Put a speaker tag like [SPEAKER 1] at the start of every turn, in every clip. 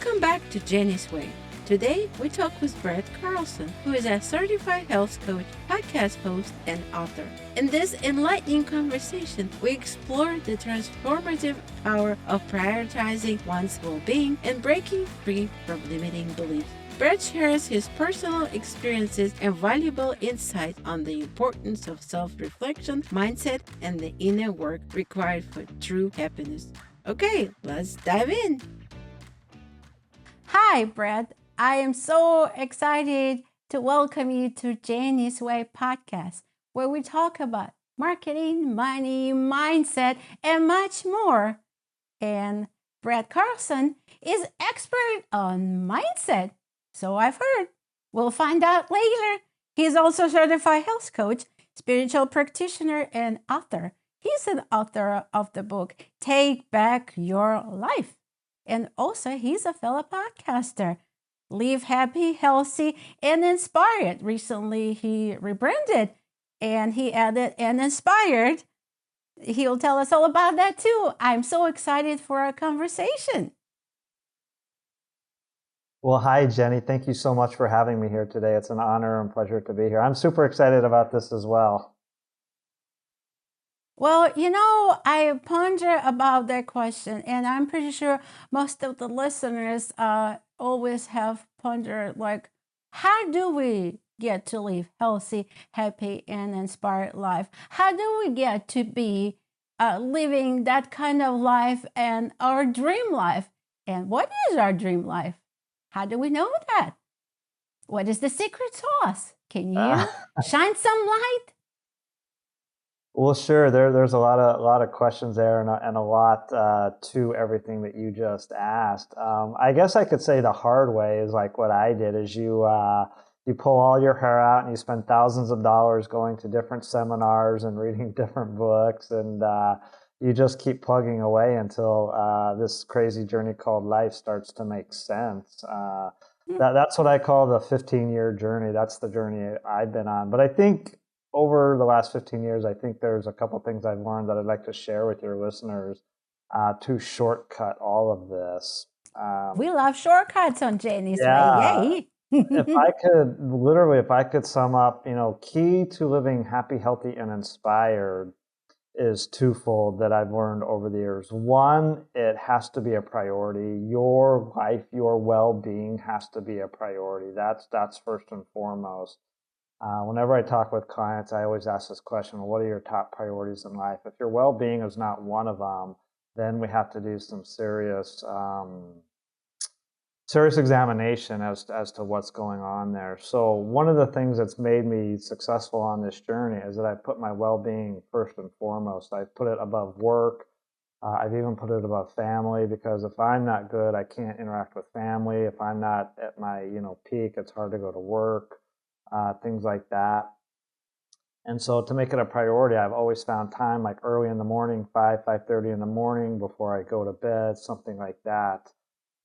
[SPEAKER 1] Welcome back to Geni's Way. Today, we talk with Brad Carlson, who is a certified health coach, podcast host, and author. In this enlightening conversation, we explore the transformative power of prioritizing one's well-being and breaking free from limiting beliefs. Brad shares his personal experiences and valuable insights on the importance of self-reflection, mindset, and the inner work required for true happiness. Okay, let's dive in. Hi, Brad. I am so excited to welcome you to Geni's Way podcast, where we talk about marketing, money, mindset, and much more. And Brad Carlson is expert on mindset. So I've heard. We'll find out later. He's also a certified health coach, spiritual practitioner, and author. He's an author of the book, Take Back Your Life. And also, he's a fellow podcaster. Live happy, healthy, and inspired. Recently, he rebranded and he added and inspired. He'll tell us all about that too. I'm so excited for our conversation.
[SPEAKER 2] Well, hi, Geni. Thank you so much for having me here today. It's an honor and pleasure to be here. I'm super excited about this as well.
[SPEAKER 1] Well, I ponder about that question, and I'm pretty sure most of the listeners always have pondered, like, how do we get to live healthy, happy, and inspired life? How do we get to be living that kind of life and our dream life? And what is our dream life? How do we know that? What is the secret sauce? Can you shine some light?
[SPEAKER 2] Well, sure. There's a lot of questions there, and a lot to everything that you just asked. I guess I could say the hard way is like what I did is you pull all your hair out and you spend thousands of dollars going to different seminars and reading different books, and you just keep plugging away until this crazy journey called life starts to make sense. That's what I call the 15-year journey. That's the journey I've been on. But I think over the last 15 years, I think there's a couple things I've learned that I'd like to share with your listeners to shortcut all of this.
[SPEAKER 1] We love shortcuts on Geni's Way. Yay!
[SPEAKER 2] If I could sum up, key to living happy, healthy, and inspired is twofold that I've learned over the years. One, it has to be a priority. Your life, your well-being has to be a priority. That's first and foremost. Whenever I talk with clients, I always ask this question: what are your top priorities in life? If your well-being is not one of them, then we have to do some serious examination as to what's going on there. So one of the things that's made me successful on this journey is that I put my well-being first and foremost. I put it above work. I've even put it above family, because if I'm not good, I can't interact with family. If I'm not at my peak, it's hard to go to work. Things like that. And so to make it a priority, I've always found time, like early in the morning, 5:30 in the morning before I go to bed, something like that.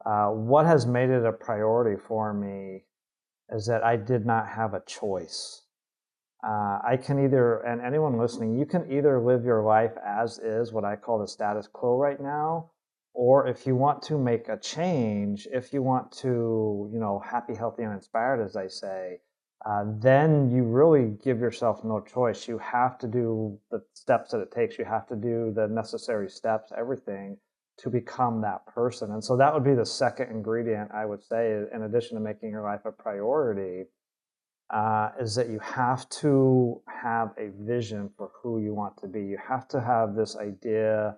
[SPEAKER 2] What has made it a priority for me is that I did not have a choice. I can either, and anyone listening, you can either live your life as is, what I call the status quo right now, or if you want to make a change, if you want to, happy, healthy, and inspired, as I say, then you really give yourself no choice. You have to do the steps that it takes. You have to do the necessary steps, everything, to become that person. And so that would be the second ingredient, I would say, in addition to making your life a priority, is that you have to have a vision for who you want to be. You have to have this idea,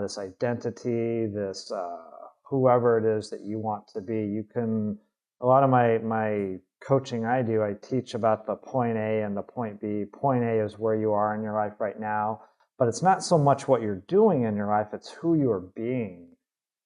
[SPEAKER 2] this identity, this whoever it is that you want to be. A lot of my coaching I teach about the point A and the point B. Point A is where you are in your life right now, but it's not so much what you're doing in your life, it's who you're being.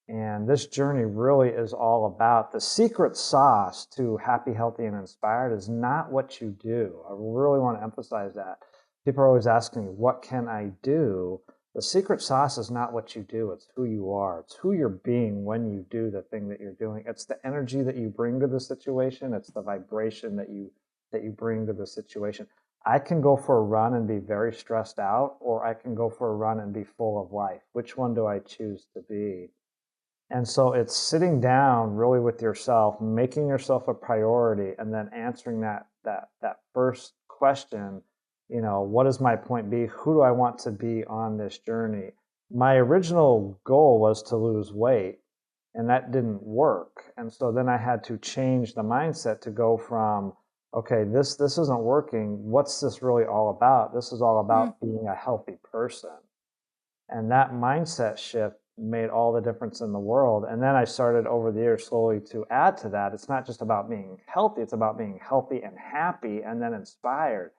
[SPEAKER 2] And this journey really is all about the secret sauce to happy, healthy, and inspired is not what you do. I really want to emphasize that. People are always asking me, what can I do? The secret sauce is not what you do, it's who you are. It's who you're being when you do the thing that you're doing. It's the energy that you bring to the situation. It's the vibration that you bring to the situation. I can go for a run and be very stressed out, or I can go for a run and be full of life. Which one do I choose to be? And so it's sitting down really with yourself, making yourself a priority, and then answering that first question, what is my point B? Who do I want to be on this journey? My original goal was to lose weight, and that didn't work. And so then I had to change the mindset to go from, okay, this isn't working. What's this really all about? This is all about being a healthy person. And that mindset shift made all the difference in the world. And then I started over the years slowly to add to that. It's not just about being healthy, it's about being healthy and happy and then inspired,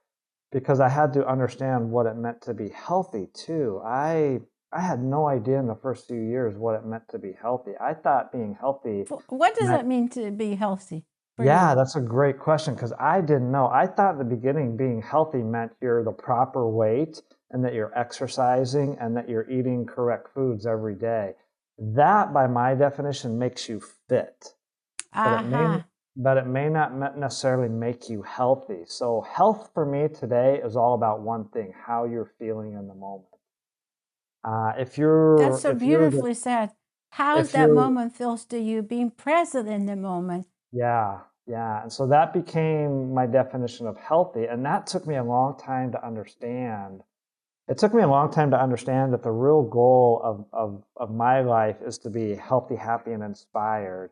[SPEAKER 2] because I had to understand what it meant to be healthy too. I had no idea in the first few years what it meant to be healthy. I thought being healthy
[SPEAKER 1] What does
[SPEAKER 2] meant,
[SPEAKER 1] that mean to be healthy for you?
[SPEAKER 2] yeah, that's a great question, because I didn't know. I thought at the beginning being healthy meant you're the proper weight and that you're exercising and that you're eating correct foods every day. That, by my definition, makes you fit, but
[SPEAKER 1] Aha.
[SPEAKER 2] it may not necessarily make you healthy. So health for me today is all about one thing: how you're feeling in the moment.
[SPEAKER 1] That's so
[SPEAKER 2] If you're the,
[SPEAKER 1] beautifully said. How's
[SPEAKER 2] if
[SPEAKER 1] that
[SPEAKER 2] you're
[SPEAKER 1] moment feels to you, being present in the moment?
[SPEAKER 2] Yeah, yeah. And so that became my definition of healthy. And that took me a long time to understand. It took me a long time to understand that the real goal of my life is to be healthy, happy, and inspired.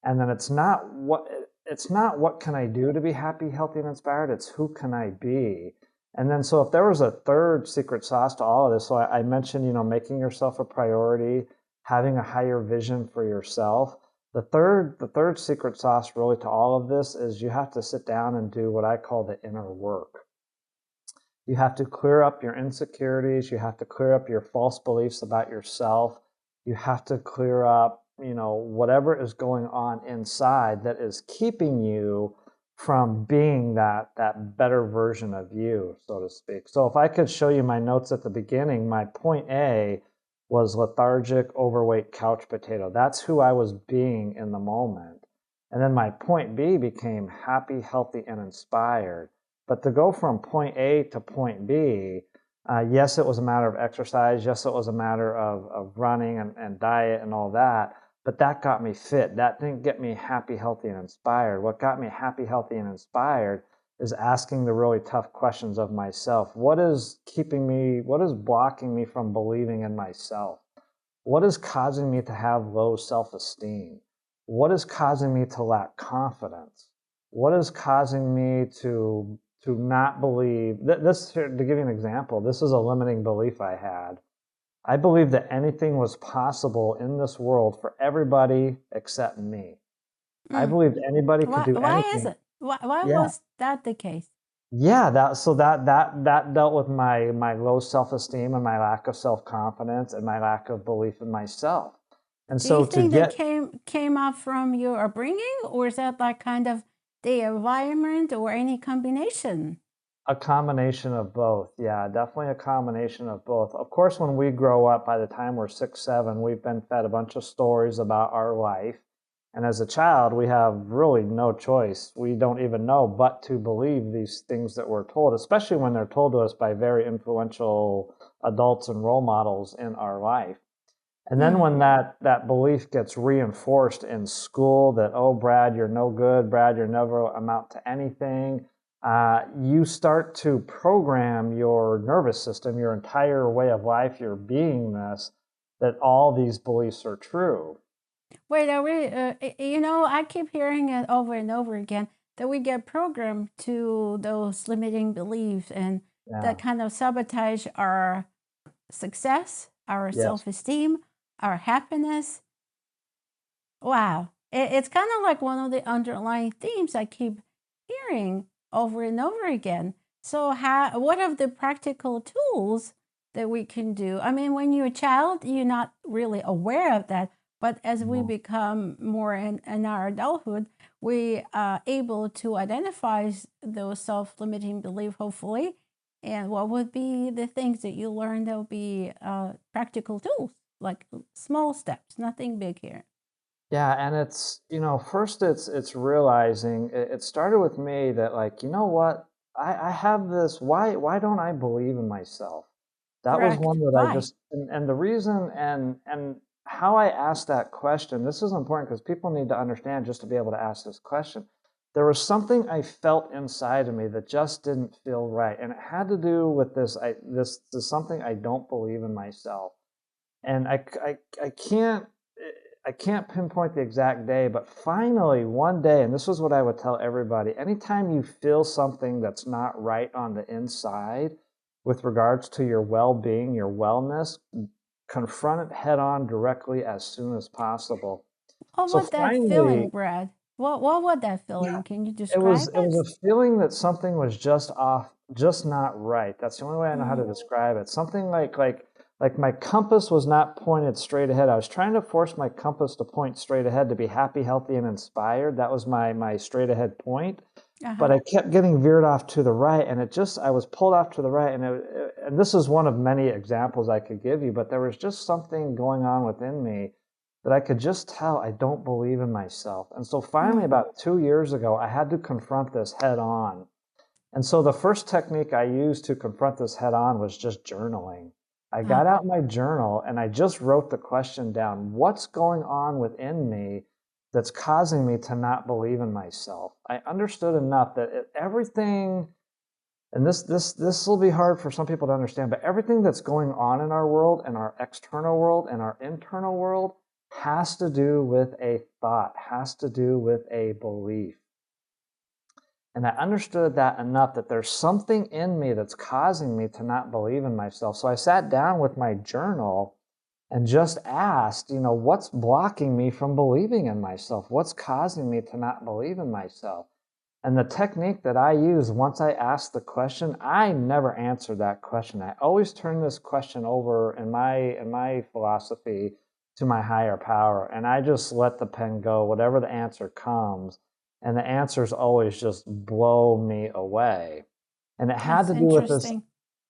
[SPEAKER 2] And then it's not what can I do to be happy, healthy, and inspired. It's who can I be. And then so if there was a third secret sauce to all of this, so I mentioned, making yourself a priority, having a higher vision for yourself. The third secret sauce really to all of this is you have to sit down and do what I call the inner work. You have to clear up your insecurities. You have to clear up your false beliefs about yourself. You have to clear up, whatever is going on inside that is keeping you from being that better version of you, so to speak. So if I could show you my notes at the beginning, my point A was lethargic, overweight couch potato. That's who I was being in the moment. And then my point B became happy, healthy, and inspired. But to go from point A to point B, yes, it was a matter of exercise. Yes, it was a matter of running and diet and all that. But that got me fit. That didn't get me happy, healthy, and inspired. What got me happy, healthy, and inspired is asking the really tough questions of myself. What is blocking me from believing in myself? What is causing me to have low self-esteem? What is causing me to lack confidence? What is causing me to not believe this? To give you an example, this is a limiting belief I had. I believed that anything was possible in this world for everybody except me. I believed anybody could do
[SPEAKER 1] Why is
[SPEAKER 2] anything.
[SPEAKER 1] it? Why
[SPEAKER 2] Yeah.
[SPEAKER 1] was that the case?
[SPEAKER 2] Yeah, that dealt with my low self-esteem and my lack of self-confidence and my lack of belief in myself. And
[SPEAKER 1] Do you
[SPEAKER 2] so to
[SPEAKER 1] think that
[SPEAKER 2] get
[SPEAKER 1] came up from your upbringing, or is that like kind of the environment, or any combination?
[SPEAKER 2] a combination of both, yeah, definitely a combination of both. Of course, when we grow up, by the time we're 6, 7, we've been fed a bunch of stories about our life. And as a child, we have really no choice. We don't even know but to believe these things that we're told, especially when they're told to us by very influential adults and role models in our life. And then when that belief gets reinforced in school that, oh, Brad, you're no good, Brad, you're never amount to anything, you start to program your nervous system, your entire way of life, your beingness, that all these beliefs are true.
[SPEAKER 1] Wait, are we, I keep hearing it over and over again that we get programmed to those limiting beliefs, and that
[SPEAKER 2] Yeah.
[SPEAKER 1] kind of sabotage our success, our
[SPEAKER 2] Yes.
[SPEAKER 1] self-esteem, our happiness. Wow. It's kind of like one of the underlying themes I keep hearing over and over again. So what are the practical tools that we can do? I mean, when you're a child, you're not really aware of that. But as we
[SPEAKER 2] Mhm.
[SPEAKER 1] become more in our adulthood, we are able to identify those self-limiting beliefs, hopefully. And what would be the things that you learn that would be practical tools, like small steps, nothing big here.
[SPEAKER 2] Yeah, and it's, first it's realizing it started with me that, like, you know what? I have this, why don't I believe in myself? That was
[SPEAKER 1] Correct.
[SPEAKER 2] one that I
[SPEAKER 1] Why?
[SPEAKER 2] just, and the reason, and how I asked that question, this is important because people need to understand just to be able to ask this question. There was something I felt inside of me that just didn't feel right. And it had to do with this is something I don't believe in myself. And I can't pinpoint the exact day, but finally one day, and this is what I would tell everybody, anytime you feel something that's not right on the inside with regards to your well-being, your wellness, confront it head on directly as soon as possible.
[SPEAKER 1] What
[SPEAKER 2] So
[SPEAKER 1] was that feeling,
[SPEAKER 2] finally,
[SPEAKER 1] Brad? What was that
[SPEAKER 2] yeah,
[SPEAKER 1] feeling? Can you
[SPEAKER 2] it was
[SPEAKER 1] describe
[SPEAKER 2] it
[SPEAKER 1] it?
[SPEAKER 2] was a feeling that something was just off, just not right. That's the only way I know how to
[SPEAKER 1] Mm.
[SPEAKER 2] describe it. Something like my compass was not pointed straight ahead. I was trying to force my compass to point straight ahead to be happy, healthy, and inspired. That was my straight ahead point. But
[SPEAKER 1] Uh-huh.
[SPEAKER 2] I kept getting veered off to the right, and I was pulled off to the right, and this is one of many examples I could give you, but there was just something going on within me that I could just tell I don't believe in myself. And so finally,
[SPEAKER 1] Mm.
[SPEAKER 2] about 2 years ago, I had to confront this head on. And so the first technique I used to confront this head on was just journaling. I
[SPEAKER 1] Uh,
[SPEAKER 2] got out my journal and I just wrote the question down. What's going on within me that's causing me to not believe in myself? I understood enough that everything, and this will be hard for some people to understand, but everything that's going on in our world and our external world and our internal world has to do with a thought, has to do with a belief. And I understood that enough that there's something in me that's causing me to not believe in myself. So I sat down with my journal and just asked, what's blocking me from believing in myself? What's causing me to not believe in myself? And the technique that I use once I ask the question, I never answered that question. I always turn this question over in my philosophy to my higher power, and I just let the pen go, whatever the answer comes, and the answers always just blow me away. And it had
[SPEAKER 1] that's
[SPEAKER 2] to do with this
[SPEAKER 1] interesting.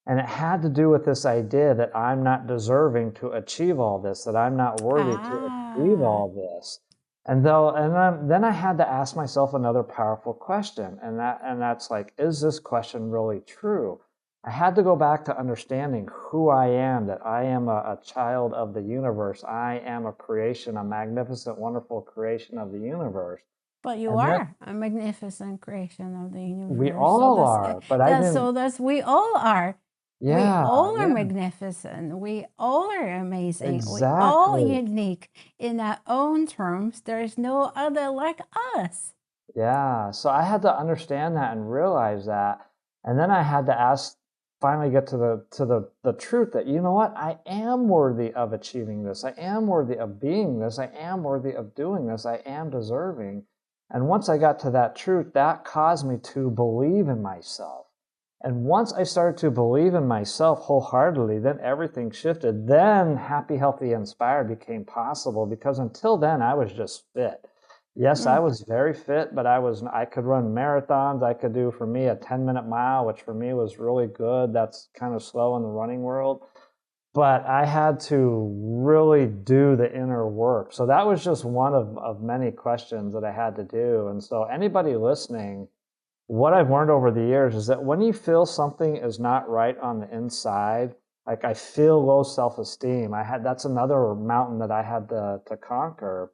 [SPEAKER 2] and it had to do with this idea that I'm not deserving to achieve all this, that I'm not worthy to achieve
[SPEAKER 1] Ah,
[SPEAKER 2] all this. Then I had to ask myself another powerful question, and that's like, is this question really true? I had to go back to understanding who I am, that I am a child of the universe. I am a creation, a magnificent, wonderful creation of the universe.
[SPEAKER 1] but you
[SPEAKER 2] And that
[SPEAKER 1] are a magnificent creation of the
[SPEAKER 2] we
[SPEAKER 1] universe. So
[SPEAKER 2] all
[SPEAKER 1] that's
[SPEAKER 2] are, but I
[SPEAKER 1] that's
[SPEAKER 2] didn't,
[SPEAKER 1] so that's we all are. We
[SPEAKER 2] yeah,
[SPEAKER 1] all are
[SPEAKER 2] yeah,
[SPEAKER 1] magnificent. We all are amazing. We all
[SPEAKER 2] exactly.
[SPEAKER 1] unique in our own terms. There is no other like us.
[SPEAKER 2] Yeah, so I had to understand that and realize that. And then I had to finally get to the truth that, you know what, I am worthy of achieving this. I am worthy of being this. I am worthy of doing this. I am deserving. And once I got to that truth, that caused me to believe in myself. And once I started to believe in myself wholeheartedly, then everything shifted. Then happy, healthy, inspired became possible because until then I was just fit. Yes, I
[SPEAKER 1] Mm.
[SPEAKER 2] was very fit, but I could run marathons. I could do, for me, a 10-minute mile, which for me was really good. That's kind of slow in the running world. But I had to really do the inner work. So that was just one of many questions that I had to do. And so anybody listening, what I've learned over the years is that when you feel something is not right on the inside, like I feel low self-esteem, that's another mountain that I had to conquer.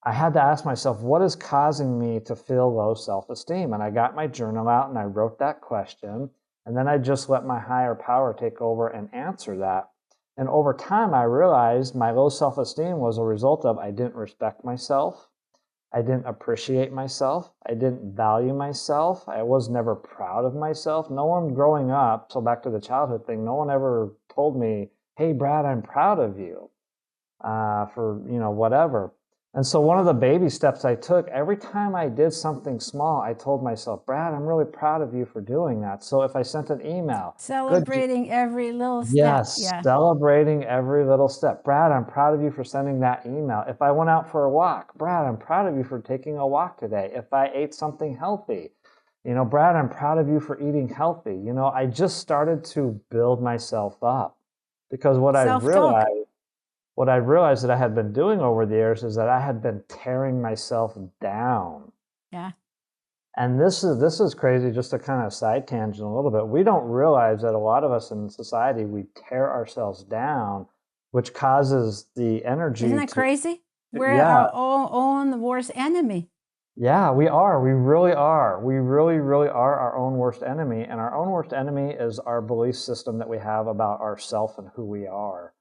[SPEAKER 2] I had to ask myself, what is causing me to feel low self-esteem? And I got my journal out and I wrote that question. And then I just let my higher power take over and answer that. And over time, I realized my low self-esteem was a result of I didn't respect myself. I didn't appreciate myself. I didn't value myself. I was never proud of myself. No one growing up, so back to the childhood thing, no one ever told me, hey, Brad, I'm proud of you for, whatever. And so one of the baby steps I took, every time I did something small, I told myself, Brad, I'm really proud of you for doing that. So if I sent an email, good,
[SPEAKER 1] Celebrating every little step.
[SPEAKER 2] yes,
[SPEAKER 1] Yeah.
[SPEAKER 2] celebrating every little step. Brad, I'm proud of you for sending that email. If I went out for a walk, Brad, I'm proud of you for taking a walk today. If I ate something healthy, Brad, I'm proud of you for eating healthy. I just started to build myself up because
[SPEAKER 1] Self talk.
[SPEAKER 2] what I realized that I had been doing over the years is that I had been tearing myself down.
[SPEAKER 1] Yeah.
[SPEAKER 2] And this is crazy, just to kind of side tangent a little bit. We don't realize that a lot of us in society, we tear ourselves down which causes the energy
[SPEAKER 1] Isn't that
[SPEAKER 2] to,
[SPEAKER 1] crazy? We're
[SPEAKER 2] yeah,
[SPEAKER 1] our own worst enemy.
[SPEAKER 2] yeah, we are. We really are. We really, really are our own worst enemy. And our own worst enemy is our belief system that we have about ourself and who we are.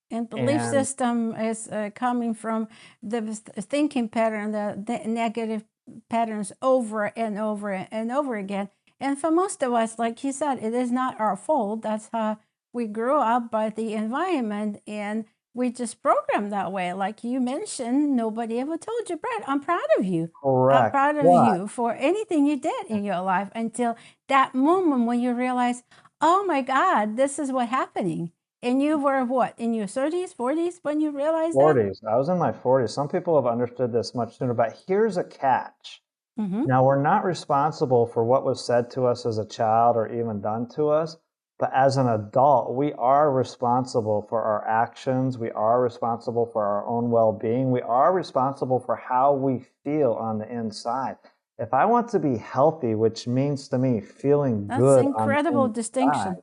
[SPEAKER 1] And belief
[SPEAKER 2] And
[SPEAKER 1] system is coming from the thinking pattern, the negative patterns over and over and over again. And for most of us, like you said, it is not our fault. That's how we grew up by the environment, and we just programmed that way. Like you mentioned, nobody ever told you, Brad, I'm proud of you. I'm
[SPEAKER 2] correct.
[SPEAKER 1] proud of
[SPEAKER 2] But
[SPEAKER 1] you for anything you did in your life until that moment when you realize, oh my God, this is what's happening. And you were what, in your 30s, 40s when you realized that?
[SPEAKER 2] 40s, I was in my 40s. Some people have understood this much sooner, but here's a catch.
[SPEAKER 1] Mm-hmm.
[SPEAKER 2] Now, we're not responsible for what was said to us as a child or even done to us, but as an adult, we are responsible for our actions. We are responsible for our own well-being. We are responsible for how we feel on the inside. If I want to be healthy, which means to me feeling
[SPEAKER 1] That's
[SPEAKER 2] good on the
[SPEAKER 1] incredible
[SPEAKER 2] inside,
[SPEAKER 1] distinction.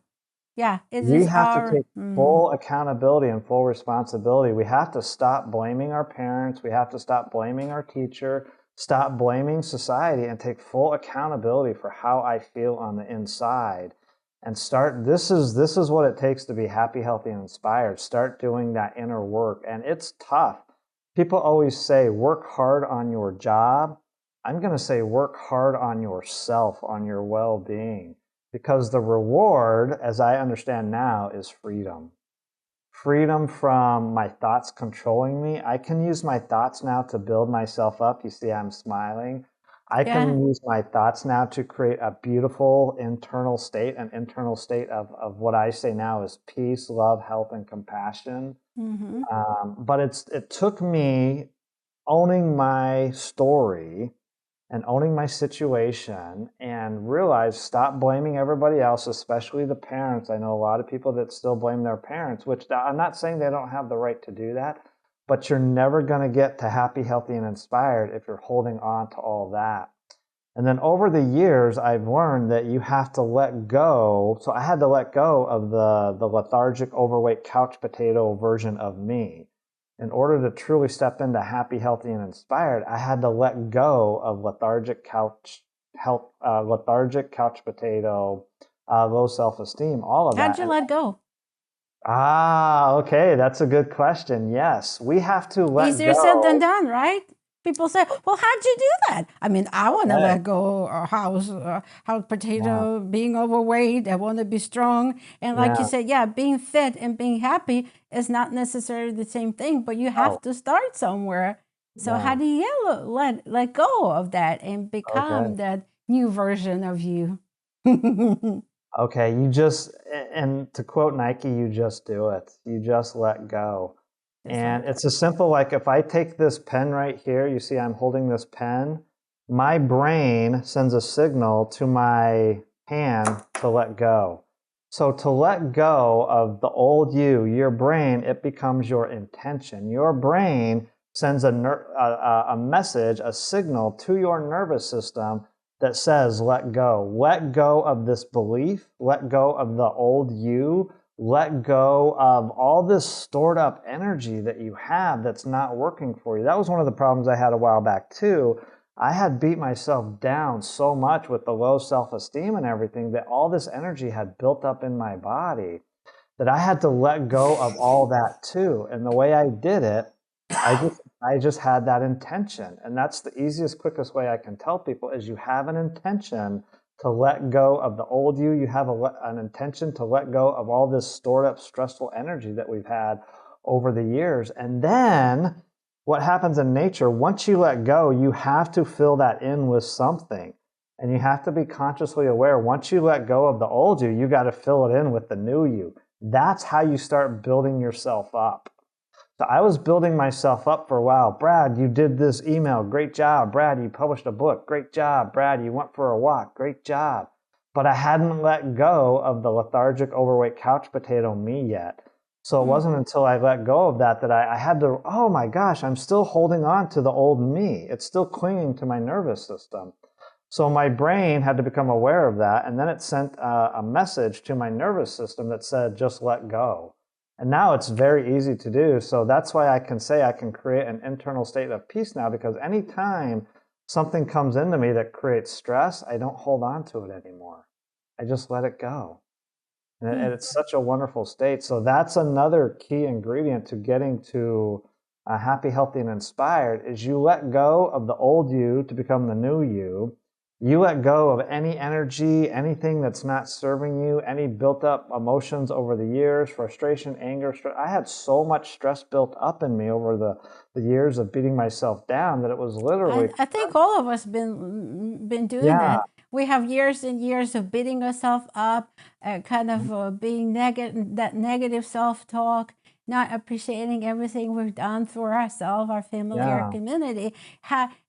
[SPEAKER 1] Yeah, it
[SPEAKER 2] we
[SPEAKER 1] is
[SPEAKER 2] have to
[SPEAKER 1] our.
[SPEAKER 2] take full accountability and full responsibility. We have to stop blaming our parents. We have to stop blaming our teacher, stop blaming society, and take full accountability for how I feel on the inside. And start, this is what it takes to be happy, healthy, and inspired. Start doing that inner work. And it's tough. People always say, work hard on your job. I'm going to say, work hard on yourself, on your well-being. Because the reward, as I understand now, is freedom. Freedom from my thoughts controlling me. I can use my thoughts now to build myself up. You see, I'm smiling. I can use my thoughts now to create a beautiful internal state, an internal state of what I say now is peace, love, health, and compassion.
[SPEAKER 1] Mm-hmm.
[SPEAKER 2] But it took me owning my story and owning my situation and realize, stop blaming everybody else, especially the parents. I know a lot of people that still blame their parents, which I'm not saying they don't have the right to do that, but you're never going to get to happy, healthy, and inspired if you're holding on to all that. And then over the years, I've learned that you have to let go. So I had to let go of the lethargic, overweight, couch potato version of me. In order to truly step into happy, healthy, and inspired, I had to let go of lethargic couch potato, low self-esteem, all of that.
[SPEAKER 1] How'd you let go?
[SPEAKER 2] Okay, that's a good question. Yes, we have to let
[SPEAKER 1] Easier said than
[SPEAKER 2] go.
[SPEAKER 1] done, right? People say, well, how'd you do that? I mean, I want to
[SPEAKER 2] Okay.
[SPEAKER 1] let go of house
[SPEAKER 2] Yeah.
[SPEAKER 1] potato, being overweight. I want to be strong. And like you
[SPEAKER 2] Yeah.
[SPEAKER 1] said, yeah, being fit and being happy is not necessarily the same thing, but you have
[SPEAKER 2] Oh,
[SPEAKER 1] to start somewhere. So how
[SPEAKER 2] yeah.
[SPEAKER 1] do you let go of that and become
[SPEAKER 2] Okay.
[SPEAKER 1] that new version of you?
[SPEAKER 2] Okay. You just, and to quote Nike, you just do it. You just let go.
[SPEAKER 1] Just
[SPEAKER 2] And
[SPEAKER 1] let go.
[SPEAKER 2] it's as simple like if I take this pen right here, you see I'm holding this pen, my brain sends a signal to my hand to let go. So to let go of the old you, your brain, it becomes your intention. Your brain sends a message, a signal to your nervous system that says, let go. Let go of this belief. Let go of the old you. Let go of all this stored up energy that you have that's not working for you. That was one of the problems I had a while back too. I had beat myself down so much with the low self-esteem and everything that all this energy had built up in my body that I had to let go of all that too. And the way I did it, I just had that intention. And that's the easiest, quickest way I can tell people is you have an intention to let go of the old you. You have an intention to let go of all this stored up stressful energy that we've had over the years. And then what happens in nature, once you let go, you have to fill that in with something. And you have to be consciously aware. Once you let go of the old you, you got to fill it in with the new you. That's how you start building yourself up. So I was building myself up for a while. Brad, you did this email. Great job. Brad, you published a book. Great job. Brad, you went for a walk. Great job. But I hadn't let go of the lethargic, overweight couch potato me yet. So it wasn't until I let go of that I had to, oh my gosh, I'm still holding on to the old me. It's still clinging to my nervous system. So my brain had to become aware of that. And then it sent a message to my nervous system that said, just let go. And now it's very easy to do. So that's why I can say I can create an internal state of peace now, because anytime something comes into me that creates stress, I don't hold on to it anymore. I just let it go. And it's such a wonderful state. So that's another key ingredient to getting to happy, healthy, and inspired is you let go of the old you to become the new you. You let go of any energy, anything that's not serving you, any built up emotions over the years, frustration, anger. I had so much stress built up in me over the years of beating myself down that it was literally.
[SPEAKER 1] I think all of us been doing
[SPEAKER 2] Yeah.
[SPEAKER 1] that. We have years and years of beating ourselves up, kind of being that negative self-talk, not appreciating everything we've done for ourselves, our family, our
[SPEAKER 2] Yeah.
[SPEAKER 1] community.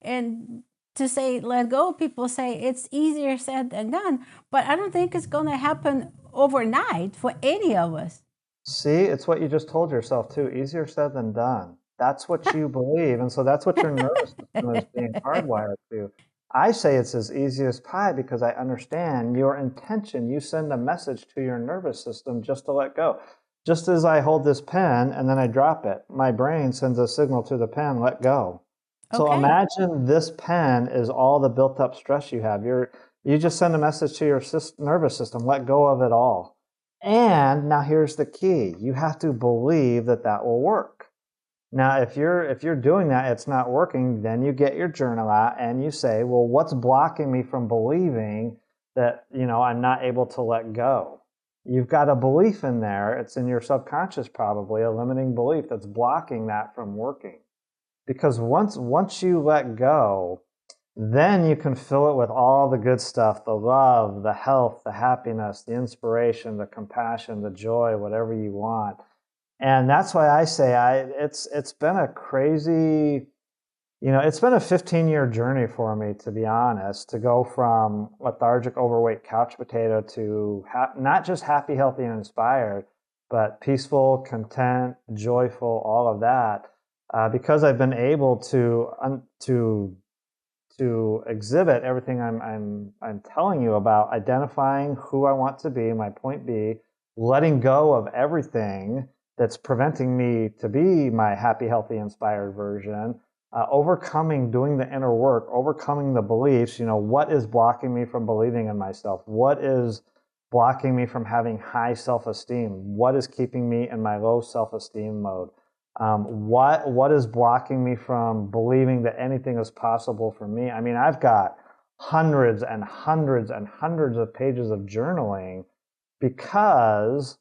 [SPEAKER 1] And to say let go, people say it's easier said than done, but I don't think it's going to happen overnight for any of us.
[SPEAKER 2] See, it's what you just told yourself too. Easier said than done. That's what you believe. And so that's what your nervous system is being hardwired to. I say it's as easy as pie because I understand your intention. You send a message to your nervous system just to let go. Just as I hold this pen and then I drop it, my brain sends a signal to the pen, let go. So
[SPEAKER 1] Okay.
[SPEAKER 2] imagine this pen is all the built up stress you have. You just send a message to your nervous system, let go of it all. And now here's the key. You have to believe that that will work. Now, if you're doing that, it's not working, then you get your journal out and you say, well, what's blocking me from believing that, I'm not able to let go? You've got a belief in there. It's in your subconscious, probably a limiting belief that's blocking that from working. Because once you let go, then you can fill it with all the good stuff, the love, the health, the happiness, the inspiration, the compassion, the joy, whatever you want. And that's why I say it's been a crazy, it's been a 15-year journey for me, to be honest, to go from lethargic, overweight couch potato to not just happy, healthy, and inspired, but peaceful, content, joyful, all of that, because I've been able to exhibit everything I'm telling you about, identifying who I want to be, my point B, letting go of everything that's preventing me to be my happy, healthy, inspired version, overcoming, doing the inner work, overcoming the beliefs. What is blocking me from believing in myself? What is blocking me from having high self-esteem? What is keeping me in my low self-esteem mode? What is blocking me from believing that anything is possible for me? I mean, I've got hundreds and hundreds and hundreds of pages of journaling because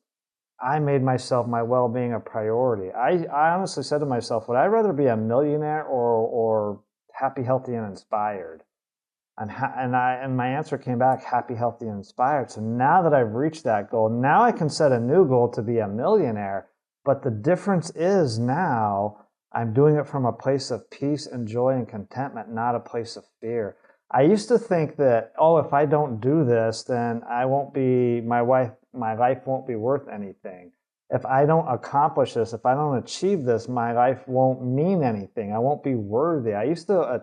[SPEAKER 2] I made myself, my well-being, a priority. I honestly said to myself, would I rather be a millionaire or happy, healthy, and inspired? And my answer came back, happy, healthy, and inspired. So now that I've reached that goal, now I can set a new goal to be a millionaire. But the difference is now I'm doing it from a place of peace and joy and contentment, not a place of fear. I used to think that, if I don't do this, then my life won't be worth anything. If I don't accomplish this, if I don't achieve this, my life won't mean anything. I won't be worthy. I used to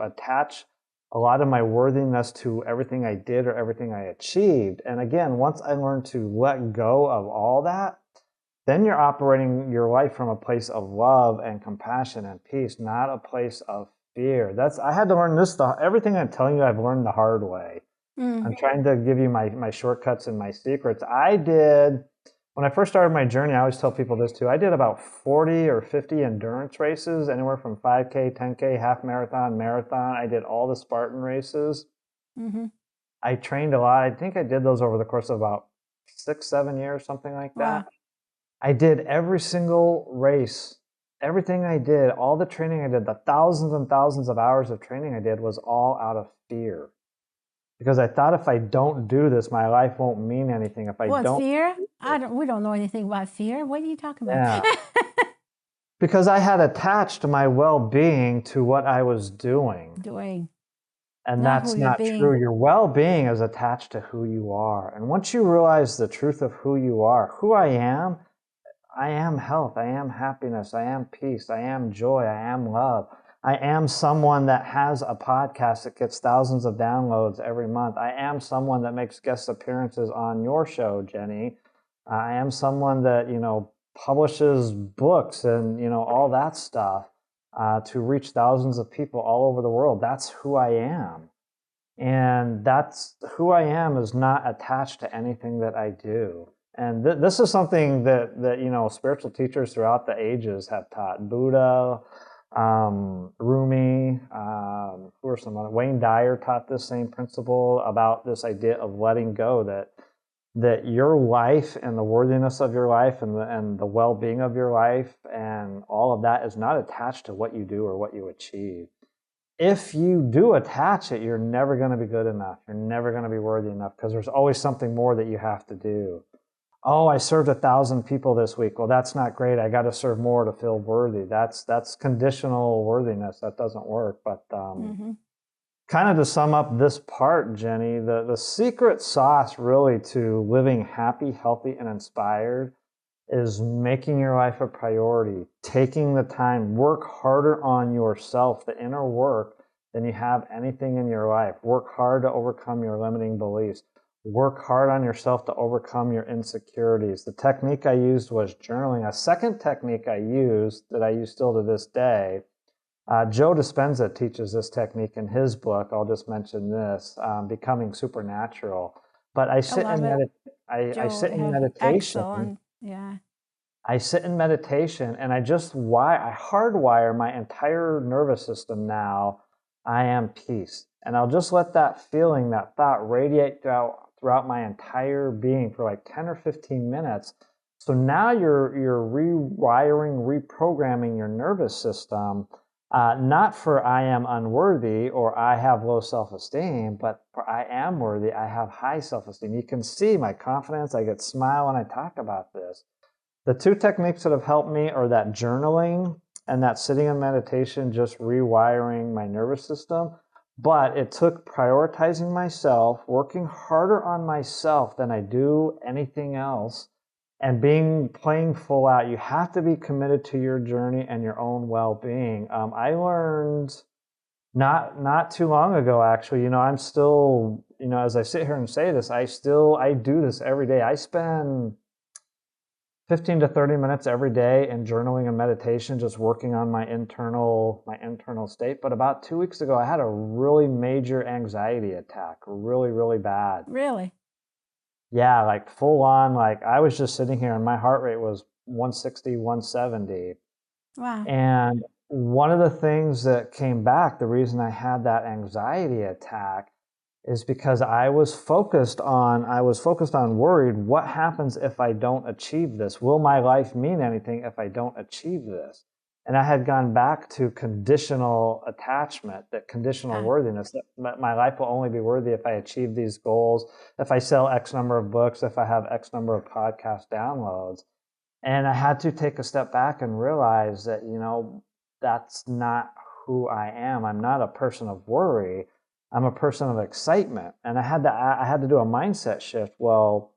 [SPEAKER 2] attach a lot of my worthiness to everything I did or everything I achieved. And again, once I learned to let go of all that, then you're operating your life from a place of love and compassion and peace, not a place of fear. I had to learn this. Everything I'm telling you, I've learned the hard way. I'm trying to give you my shortcuts and my secrets. When I first started my journey, I always tell people this too. I did about 40 or 50 endurance races, anywhere from 5K, 10K, half marathon, marathon. I did all the Spartan races. I trained a lot. I think I did those over the course of about 6-7 years, something like that.
[SPEAKER 1] Wow.
[SPEAKER 2] I did every single race, everything I did, all the training I did, the thousands and thousands of hours of training I did was all out of fear. Because I thought if I don't do this, my life won't mean anything. If I don't.
[SPEAKER 1] Fear? We don't know anything about fear. What are you talking about?
[SPEAKER 2] Yeah. Because I had attached my well-being to what I was doing. And that's not true. Your well-being is attached to who you are. And once you realize the truth of who you are, who I am health, I am happiness, I am peace, I am joy, I am love. I am someone that has a podcast that gets thousands of downloads every month. I am someone that makes guest appearances on your show, Geni. I am someone that, publishes books and, all that stuff to reach thousands of people all over the world. That's who I am. And that's who I am is not attached to anything that I do. And this is something that spiritual teachers throughout the ages have taught. Buddha, Rumi, who are some other? Wayne Dyer taught this same principle about this idea of letting go, that your life and the worthiness of your life and the well-being of your life and all of that is not attached to what you do or what you achieve. If you do attach it, you're never going to be good enough. You're never going to be worthy enough because there's always something more that you have to do. Oh, I served 1,000 people this week. Well, that's not great. I got to serve more to feel worthy. That's conditional worthiness. That doesn't work. But kind of to sum up this part, Geni, the secret sauce really to living happy, healthy, and inspired is making your life a priority, taking the time, work harder on yourself, the inner work, than you have anything in your life. Work hard to overcome your limiting beliefs. Work hard on yourself to overcome your insecurities. The technique I used was journaling. A second technique I used that I use still to this day, Joe Dispenza teaches this technique in his book. I'll just mention this, Becoming Supernatural. But I sit in meditation.
[SPEAKER 1] Excellent. Yeah.
[SPEAKER 2] I sit in meditation and I hardwire my entire nervous system now. I am peace. And I'll just let that feeling, that thought radiate throughout my entire being for like 10 or 15 minutes. So now you're rewiring, reprogramming your nervous system, not for I am unworthy or I have low self-esteem, but for I am worthy, I have high self-esteem. You can see my confidence. I get smile when I talk about this. The two techniques that have helped me are that journaling and that sitting in meditation, just rewiring my nervous system. But it took prioritizing myself, working harder on myself than I do anything else, and playing full out. You have to be committed to your journey and your own well-being. I learned not too long ago, actually. I'm still, as I sit here and say this, I do this every day. I spend 15 to 30 minutes every day in journaling and meditation, just working on my internal state. But about 2 weeks ago, I had a really major anxiety attack, really, really bad.
[SPEAKER 1] Really?
[SPEAKER 2] Yeah, like full on, like I was just sitting here and my heart rate was 160, 170.
[SPEAKER 1] Wow.
[SPEAKER 2] And one of the things that came back, the reason I had that anxiety attack is because I was focused on worried, what happens if I don't achieve this? Will my life mean anything if I don't achieve this? And I had gone back to conditional attachment, that conditional worthiness, that my life will only be worthy if I achieve these goals, if I sell X number of books, if I have X number of podcast downloads. And I had to take a step back and realize that, that's not who I am. I'm not a person of worry. I'm a person of excitement. And I had to do a mindset shift. Well,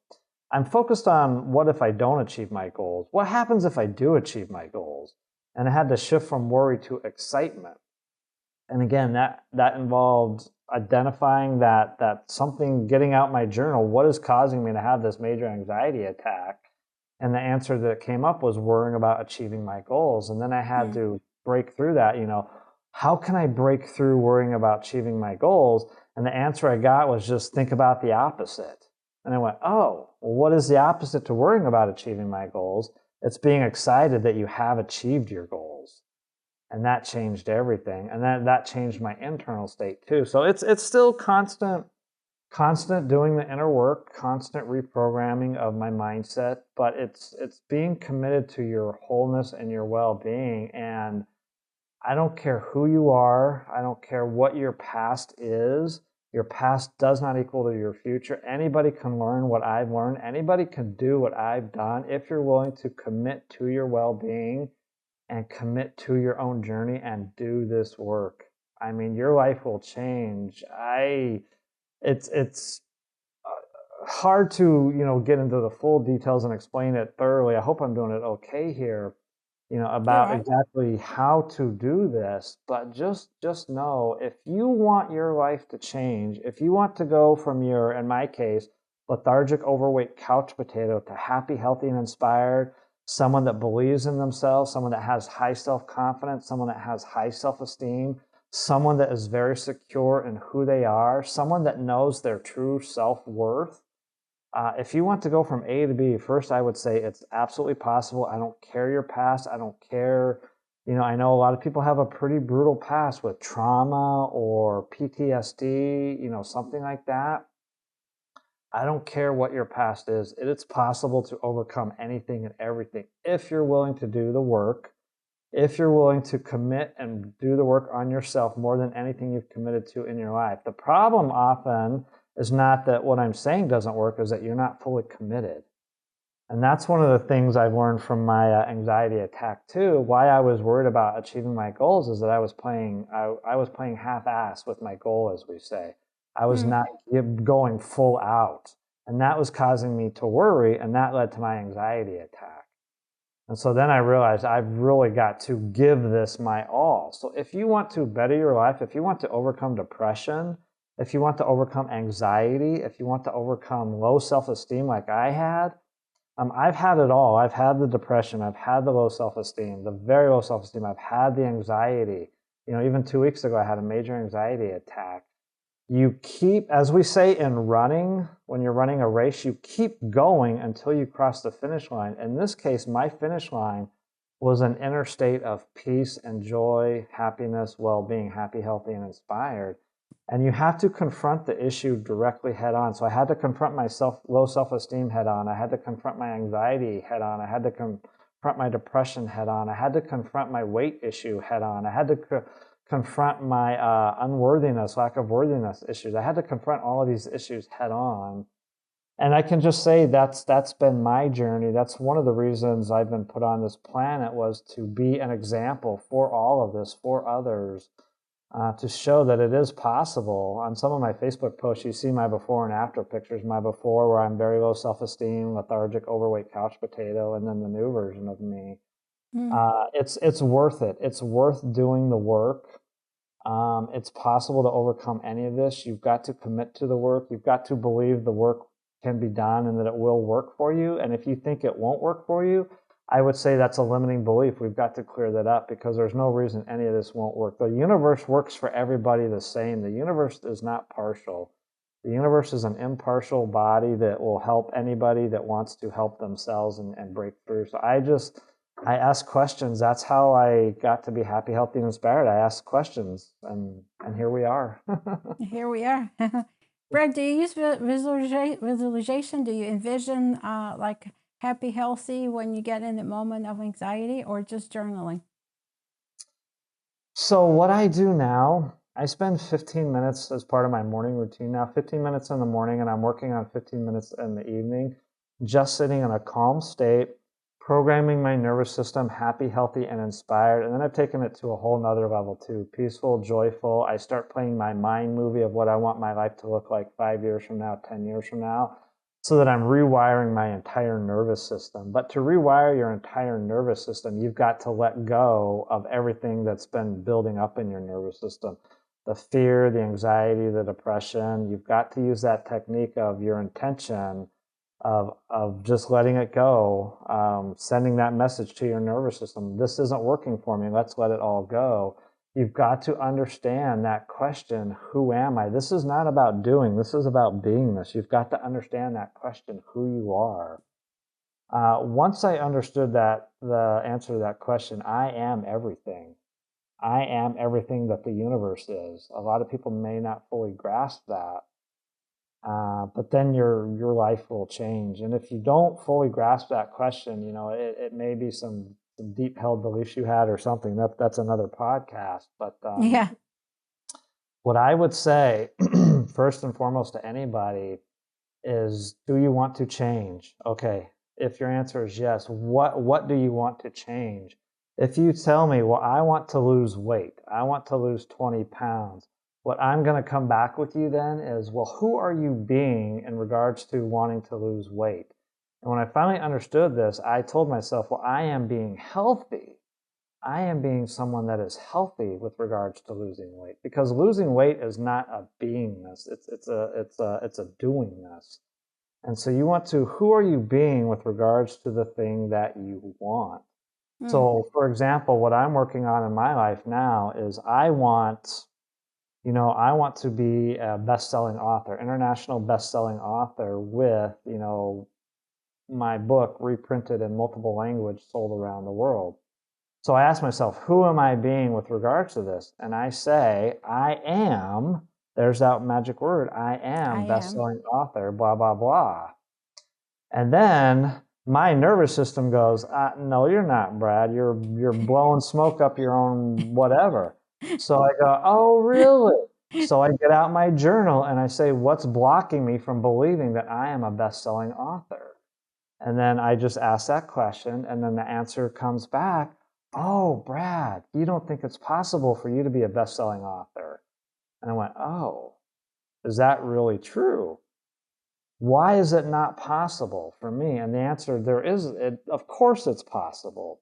[SPEAKER 2] I'm focused on what if I don't achieve my goals? What happens if I do achieve my goals? And I had to shift from worry to excitement. And again, that involved identifying that something, getting out my journal, what is causing me to have this major anxiety attack? And the answer that came up was worrying about achieving my goals. And then I had to break through that, how can I break through worrying about achieving my goals? And the answer I got was just think about the opposite. And I went, oh, well, what is the opposite to worrying about achieving my goals? It's being excited that you have achieved your goals. And that changed everything. And that changed my internal state too. So it's still constant doing the inner work, constant reprogramming of my mindset, but it's being committed to your wholeness and your well-being. And I don't care who you are. I don't care what your past is. Your past does not equal to your future. Anybody can learn what I've learned. Anybody can do what I've done if you're willing to commit to your well-being and commit to your own journey and do this work. I mean, your life will change. It's hard to, get into the full details and explain it thoroughly. I hope I'm doing it okay here. About exactly how to do this, but just know, if you want your life to change, if you want to go from your, in my case, lethargic, overweight couch potato to happy, healthy, and inspired, someone that believes in themselves, someone that has high self-confidence, someone that has high self-esteem, someone that is very secure in who they are, someone that knows their true self-worth. If you want to go from A to B, first I would say it's absolutely possible. I don't care your past. I don't care. I know a lot of people have a pretty brutal past with trauma or PTSD, something like that. I don't care what your past is. It's possible to overcome anything and everything if you're willing to do the work, if you're willing to commit and do the work on yourself more than anything you've committed to in your life. The problem often is not that what I'm saying doesn't work, is that you're not fully committed. And that's one of the things I've learned from my anxiety attack too. Why I was worried about achieving my goals is that I was playing half-ass with my goal, as we say. I was not going full out. And that was causing me to worry, and that led to my anxiety attack. And so then I realized I've really got to give this my all. So if you want to better your life, if you want to overcome depression, if you want to overcome anxiety, if you want to overcome low self-esteem like I had, I've had it all. I've had the depression. I've had the low self-esteem, the very low self-esteem. I've had the anxiety. Even 2 weeks ago, I had a major anxiety attack. You keep, as we say in running, when you're running a race, you keep going until you cross the finish line. In this case, my finish line was an inner state of peace and joy, happiness, well-being, happy, healthy, and inspired. And you have to confront the issue directly head on. So I had to confront my low self-esteem head on. I had to confront my anxiety head on. I had to confront my depression head on. I had to confront my weight issue head on. I had to confront my unworthiness, lack of worthiness issues. I had to confront all of these issues head on. And I can just say that's been my journey. That's one of the reasons I've been put on this planet, was to be an example for all of this, for others, to show that it is possible. On some of my Facebook posts, you see my before and after pictures. My before, where I'm very low self-esteem, lethargic, overweight couch potato, and then the new version of me. It's worth it. It's worth doing the work. It's possible to overcome any of this. You've got to commit to the work. You've got to believe the work can be done and that it will work for you. And if you think it won't work for you, I would say that's a limiting belief. We've got to clear that up, because there's no reason any of this won't work. The universe works for everybody the same. The universe is not partial. The universe is an impartial body that will help anybody that wants to help themselves and break through. So I ask questions. That's how I got to be happy, healthy, and inspired. I ask questions, and here we are.
[SPEAKER 1] Here we are. Brad, do you use visualization? Do you envision like happy, healthy when you get in the moment of anxiety, or just journaling?
[SPEAKER 2] So what I do now, I spend 15 minutes as part of my morning routine now, 15 minutes in the morning, and I'm working on 15 minutes in the evening, just sitting in a calm state, programming my nervous system happy, healthy, and inspired. And then I've taken it to a whole nother level too, peaceful, joyful. I start playing my mind movie of what I want my life to look like 5 years from now, 10 years from now, so that I'm rewiring my entire nervous system. But to rewire your entire nervous system, you've got to let go of everything that's been building up in your nervous system. The fear, the anxiety, the depression. You've got to use that technique of your intention of just letting it go, sending that message to your nervous system. This isn't working for me. Let's let it all go. You've got to understand that question, who am I? This is not about doing. This is about beingness. You've got to understand that question, who you are. Once I understood that, the answer to that question, I am everything. I am everything that the universe is. A lot of people may not fully grasp that. But then your life will change. And if you don't fully grasp that question, it may be some deep held beliefs you had or something. That's another podcast. But
[SPEAKER 1] Yeah.
[SPEAKER 2] what I would say, first and foremost to anybody, is, do you want to change? Okay. If your answer is yes, what do you want to change? If you tell me, well, I want to lose weight, I want to lose 20 pounds, what I'm going to come back with you then is, well, who are you being in regards to wanting to lose weight? And when I finally understood this, I told myself, well, I am being healthy. I am being someone that is healthy with regards to losing weight, because losing weight is not a beingness. It's a doingness. And so you want to, who are you being with regards to the thing that you want? So, for example, what I'm working on in my life now is I want to be a best-selling author, international best-selling author with, my book reprinted in multiple languages sold around the world. So I ask myself, who am I being with regards to this? And I say, I am, there's that magic word, I am best-selling author, blah, blah, blah. And then my nervous system goes, no, you're not, Brad. You're blowing smoke up your own whatever. So I go, oh, really? So I get out my journal and I say, what's blocking me from believing that I am a best-selling author? And then I just ask that question, and then the answer comes back, oh, Brad, you don't think it's possible for you to be a best-selling author. And I went, oh, is that really true? Why is it not possible for me? And the answer, of course it's possible.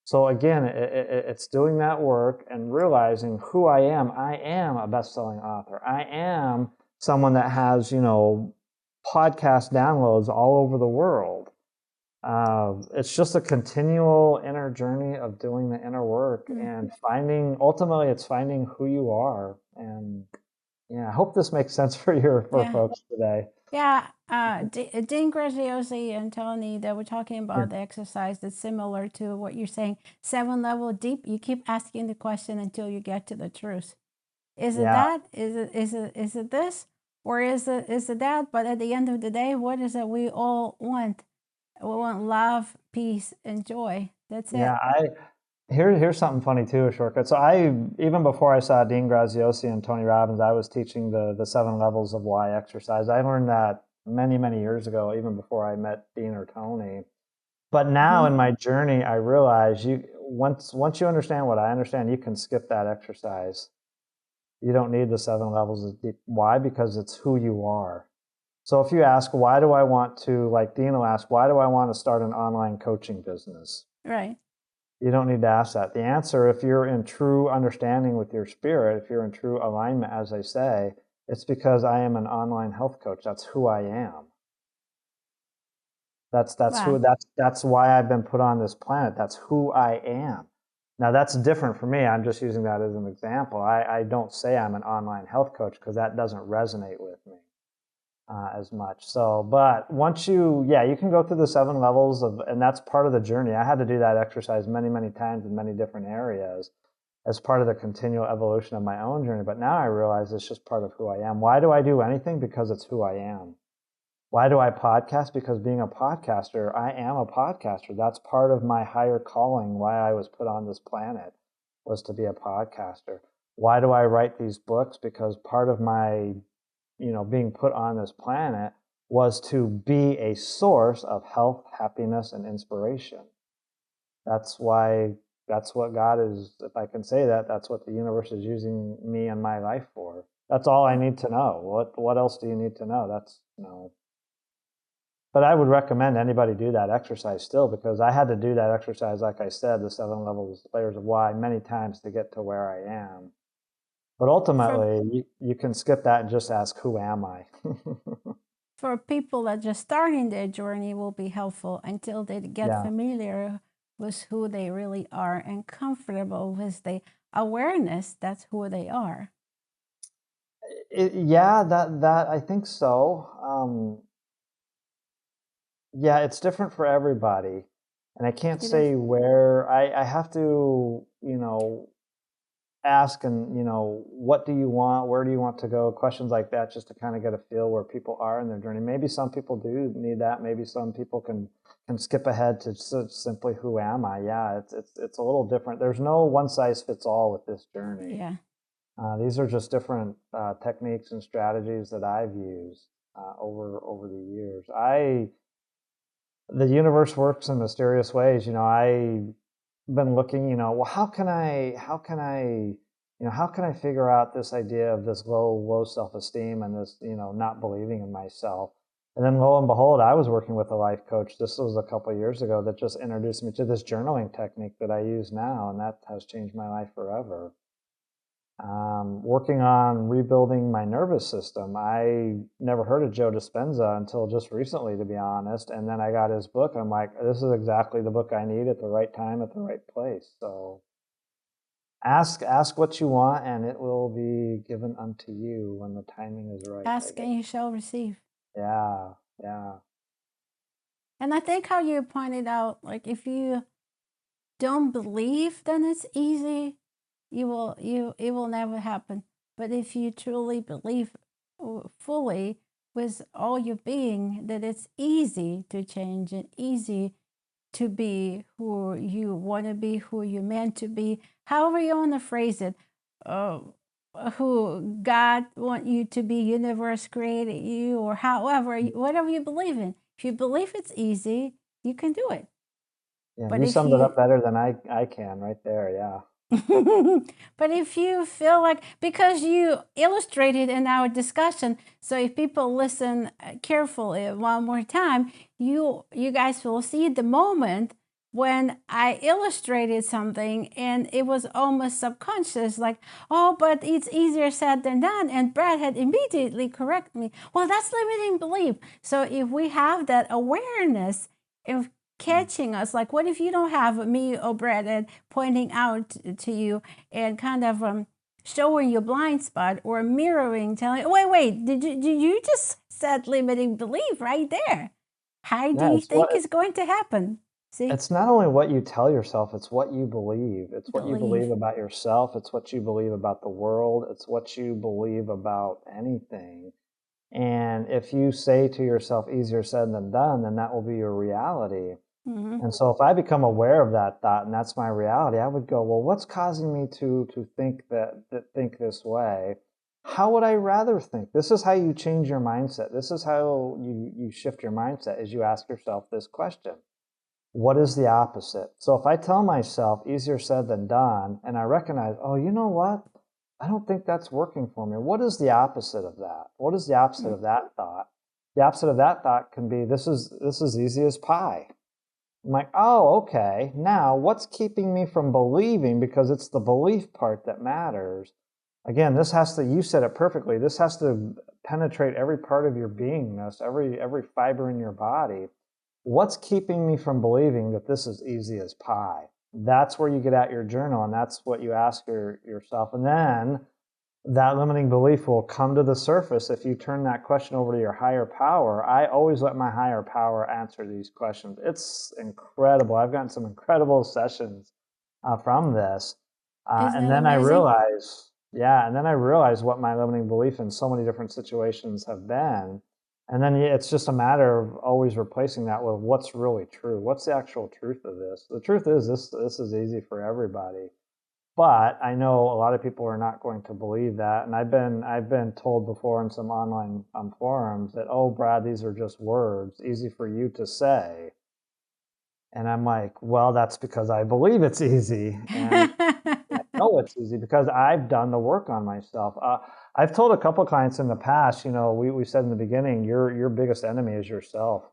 [SPEAKER 2] So again, it's doing that work and realizing who I am. I am a best-selling author. I am someone that has, podcast downloads all over the world. It's just a continual inner journey of doing the inner work and ultimately it's finding who you are. And yeah, I hope this makes sense for folks today.
[SPEAKER 1] Yeah, Dean Graziosi and Tony, they were talking about the exercise that's similar to what you're saying. 7 level deep, you keep asking the question until you get to the truth. Is it that? Is it this? Or is it that? But at the end of the day, what is it we all want? We want love, peace, and joy. That's it.
[SPEAKER 2] Yeah, here's something funny too, a shortcut. So even before I saw Dean Graziosi and Tony Robbins, I was teaching the 7 levels of why exercise. I learned that many, many years ago, even before I met Dean or Tony. But now in my journey, I realize once you understand what I understand, you can skip that exercise. You don't need the 7 levels of deep. Why? Because it's who you are. So if you ask, why do I want to, like Dean will ask, why do I want to start an online coaching business?
[SPEAKER 1] Right.
[SPEAKER 2] You don't need to ask that. The answer, if you're in true understanding with your spirit, if you're in true alignment, as they say, it's because I am an online health coach. That's who I am. That's why I've been put on this planet. That's who I am. Now that's different for me. I'm just using that as an example. I don't say I'm an online health coach because that doesn't resonate with me as much. So, but once you can go through the 7 levels and that's part of the journey. I had to do that exercise many, many times in many different areas as part of the continual evolution of my own journey. But now I realize it's just part of who I am. Why do I do anything? Because it's who I am. Why do I podcast? Because being a podcaster, I am a podcaster. That's part of my higher calling, why I was put on this planet, was to be a podcaster. Why do I write these books? Because part of my being put on this planet was to be a source of health, happiness, and inspiration. That's what God is, if I can say that, that's what the universe is using me and my life for. That's all I need to know. What else do you need to know? But I would recommend anybody do that exercise still, because I had to do that exercise, like I said, the 7 layers of why many times to get to where I am. But ultimately, you can skip that and just ask, who am I?
[SPEAKER 1] For people that just starting their journey will be helpful until they get familiar with who they really are and comfortable with the awareness that's who they are.
[SPEAKER 2] That I think so. It's different for everybody. And I can't say where. I have to, ask and, what do you want? Where do you want to go? Questions like that, just to kind of get a feel where people are in their journey. Maybe some people do need that. Maybe some people can skip ahead to simply, who am I? Yeah, it's a little different. There's no one size fits all with this journey.
[SPEAKER 1] Yeah.
[SPEAKER 2] These are just different techniques and strategies that I've used over the years. The universe works in mysterious ways. I've been looking, well, how can I figure out this idea of this low self-esteem and this, not believing in myself. And then lo and behold, I was working with a life coach. This was a couple of years ago that just introduced me to this journaling technique that I use now. And that has changed my life forever. working on rebuilding my nervous system. I never heard of Joe Dispenza until just recently, to be honest. And then I got his book. I'm like, this is exactly the book I need at the right time, at the right place. So ask what you want, and it will be given unto you when the timing is right.
[SPEAKER 1] Ask and you shall receive.
[SPEAKER 2] Yeah, yeah.
[SPEAKER 1] And I think how you pointed out, like if you don't believe, then it's easy. It will never happen. But if you truly believe fully with all your being that it's easy to change and easy to be who you want to be, who you're meant to be, however you want to phrase it, who God want you to be, universe created you, or however, whatever you believe in. If you believe it's easy, you can do it.
[SPEAKER 2] Yeah,
[SPEAKER 1] But
[SPEAKER 2] you
[SPEAKER 1] if
[SPEAKER 2] summed it
[SPEAKER 1] you
[SPEAKER 2] up better than I can right there, yeah.
[SPEAKER 1] but if you feel like, because you illustrated in our discussion, so if people listen carefully one more time, you guys will see the moment when I illustrated something and it was almost subconscious, like, oh, but it's easier said than done. And Brad had immediately corrected me. Well, that's limiting belief. So if we have that awareness, if catching us, like, what if you don't have me or Brad and pointing out to you and kind of showing your blind spot or mirroring, telling, wait, did you just said limiting belief right there? How do
[SPEAKER 2] Yeah,
[SPEAKER 1] you think is going to happen? See,
[SPEAKER 2] it's not only what you tell yourself, it's what you believe. It's what you believe
[SPEAKER 1] believe.
[SPEAKER 2] about yourself, it's what you believe about the world, it's what you believe about anything. And if you say to yourself, easier said than done, then that will be your reality.
[SPEAKER 1] Mm-hmm.
[SPEAKER 2] And so if I become aware of that thought and that's my reality, I would go, well, what's causing me to think think this way? How would I rather think? This is how you change your mindset. This is how you shift your mindset, is you ask yourself this question. What is the opposite? So if I tell myself easier said than done, and I recognize, oh, you know what? I don't think that's working for me. What is the opposite of that? What is the opposite of that thought? The opposite of that thought can be, this is easy as pie. I'm like, oh, okay. Now, what's keeping me from believing? Because it's the belief part that matters. Again, this has to, you said it perfectly, this has to penetrate every part of your beingness, every fiber in your body. What's keeping me from believing that this is easy as pie? That's where you get out your journal, and that's what you ask yourself. And then that limiting belief will come to the surface if you turn that question over to your higher power. I always let my higher power answer these questions. It's incredible. I've gotten some incredible sessions from this.
[SPEAKER 1] Isn't
[SPEAKER 2] And
[SPEAKER 1] it
[SPEAKER 2] then I
[SPEAKER 1] amazing?
[SPEAKER 2] realize, yeah, and then I realize what my limiting belief in so many different situations have been. And then it's just a matter of always replacing that with what's really true. What's the actual truth of this? The truth is this is easy for everybody. But I know a lot of people are not going to believe that, and I've been told before in some online forums that, oh, Brad, these are just words, easy for you to say. And I'm like, well, that's because I believe it's easy, and I know it's easy because I've done the work on myself. I've told a couple clients in the past, you know, we said in the beginning, your biggest enemy is yourself.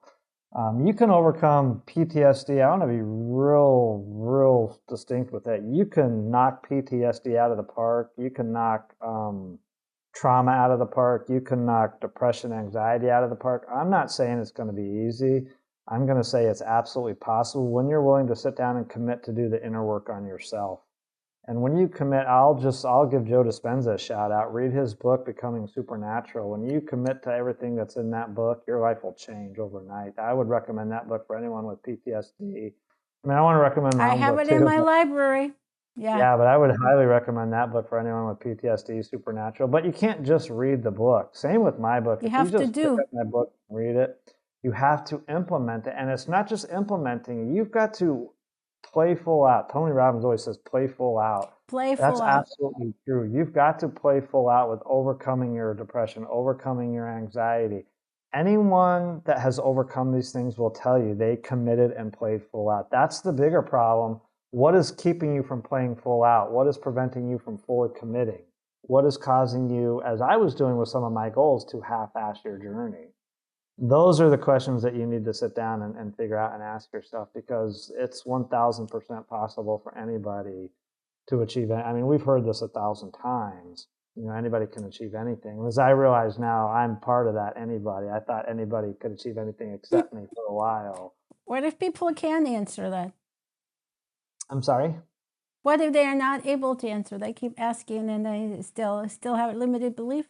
[SPEAKER 2] You can overcome PTSD. I want to be real distinct with that. You can knock PTSD out of the park. You can knock trauma out of the park. You can knock depression, anxiety out of the park. I'm not saying it's going to be easy. I'm going to say it's absolutely possible when you're willing to sit down and commit to do the inner work on yourself. And when you commit, I'll give Joe Dispenza a shout out. Read his book, Becoming Supernatural. When you commit to everything that's in that book, your life will change overnight. I would recommend that book for anyone with PTSD. I mean, I want to recommend my
[SPEAKER 1] I
[SPEAKER 2] own
[SPEAKER 1] have
[SPEAKER 2] book
[SPEAKER 1] it in
[SPEAKER 2] too.
[SPEAKER 1] my library. Yeah.
[SPEAKER 2] Yeah, but I would highly recommend that book for anyone with PTSD, Supernatural. But you can't just read the book. Same with my book.
[SPEAKER 1] You
[SPEAKER 2] If you
[SPEAKER 1] have to
[SPEAKER 2] just pick
[SPEAKER 1] do.
[SPEAKER 2] up my book and read it, you have to implement it. And it's not just implementing, you've got to play full out. Tony Robbins always says, play full out. That's
[SPEAKER 1] Playful out.
[SPEAKER 2] absolutely true. You've got to play full out with overcoming your depression, overcoming your anxiety. Anyone that has overcome these things will tell you they committed and played full out. That's the bigger problem. What is keeping you from playing full out? What is preventing you from fully committing? What is causing you, as I was doing with some of my goals, to half-ass your journey? Those are the questions that you need to sit down and figure out and ask yourself, because it's 1000% possible for anybody to achieve it. I mean, we've heard this 1,000 times. Anybody can achieve anything. As I realize now, I'm part of that anybody. I thought anybody could achieve anything except me for a while.
[SPEAKER 1] What if people can't answer that?
[SPEAKER 2] I'm sorry?
[SPEAKER 1] What if they are not able to answer? They keep asking and they still have limited belief?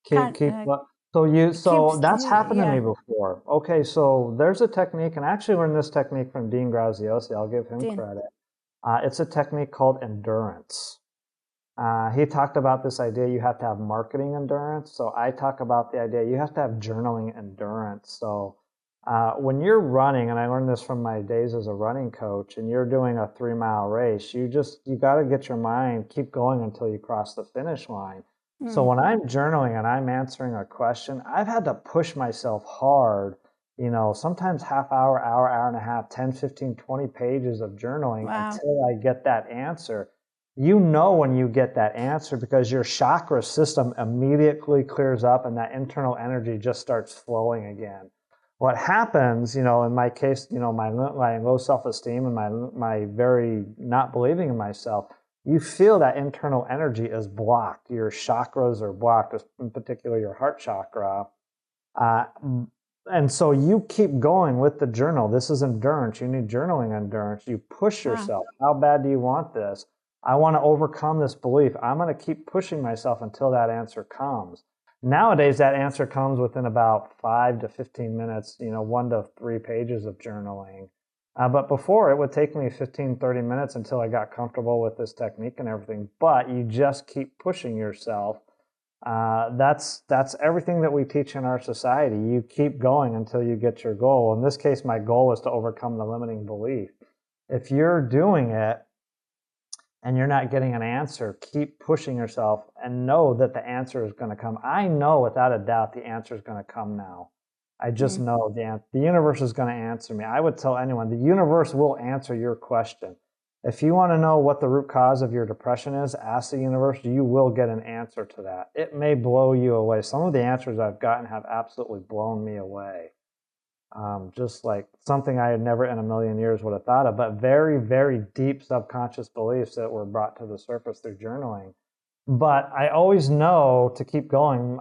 [SPEAKER 2] So that's happened to me before. Okay, so there's a technique, and I actually learned this technique from Dean Graziosi. I'll give him credit. It's a technique called endurance. He talked about this idea you have to have marketing endurance. So I talk about the idea you have to have journaling endurance. So when you're running, and I learned this from my days as a running coach, and you're doing a 3-mile race, you got to get your mind, keep going until you cross the finish line. So when I'm journaling and I'm answering a question, I've had to push myself hard, sometimes half hour, hour and a half, 10, 15, 20 pages of journaling until I get that answer. When you get that answer because your chakra system immediately clears up and that internal energy just starts flowing again. What happens, in my case, my low self-esteem and my very not believing in myself, you feel that internal energy is blocked. Your chakras are blocked, in particular your heart chakra. And so you keep going with the journal. This is endurance. You need journaling endurance. You push yourself. How bad do you want this? I want to overcome this belief. I'm going to keep pushing myself until that answer comes. Nowadays, that answer comes within about 5 to 15 minutes, 1 to 3 pages of journaling. But before, it would take me 15, 30 minutes until I got comfortable with this technique and everything. But you just keep pushing yourself. That's everything that we teach in our society. You keep going until you get your goal. In this case, my goal is to overcome the limiting belief. If you're doing it and you're not getting an answer, keep pushing yourself and know that the answer is going to come. I know without a doubt the answer is going to come now. I just know the universe is going to answer me. I would tell anyone, the universe will answer your question. If you want to know what the root cause of your depression is, ask the universe. You will get an answer to that. It may blow you away. Some of the answers I've gotten have absolutely blown me away. Just like something I had never in a million years would have thought of, but very, very deep subconscious beliefs that were brought to the surface through journaling. But I always know to keep going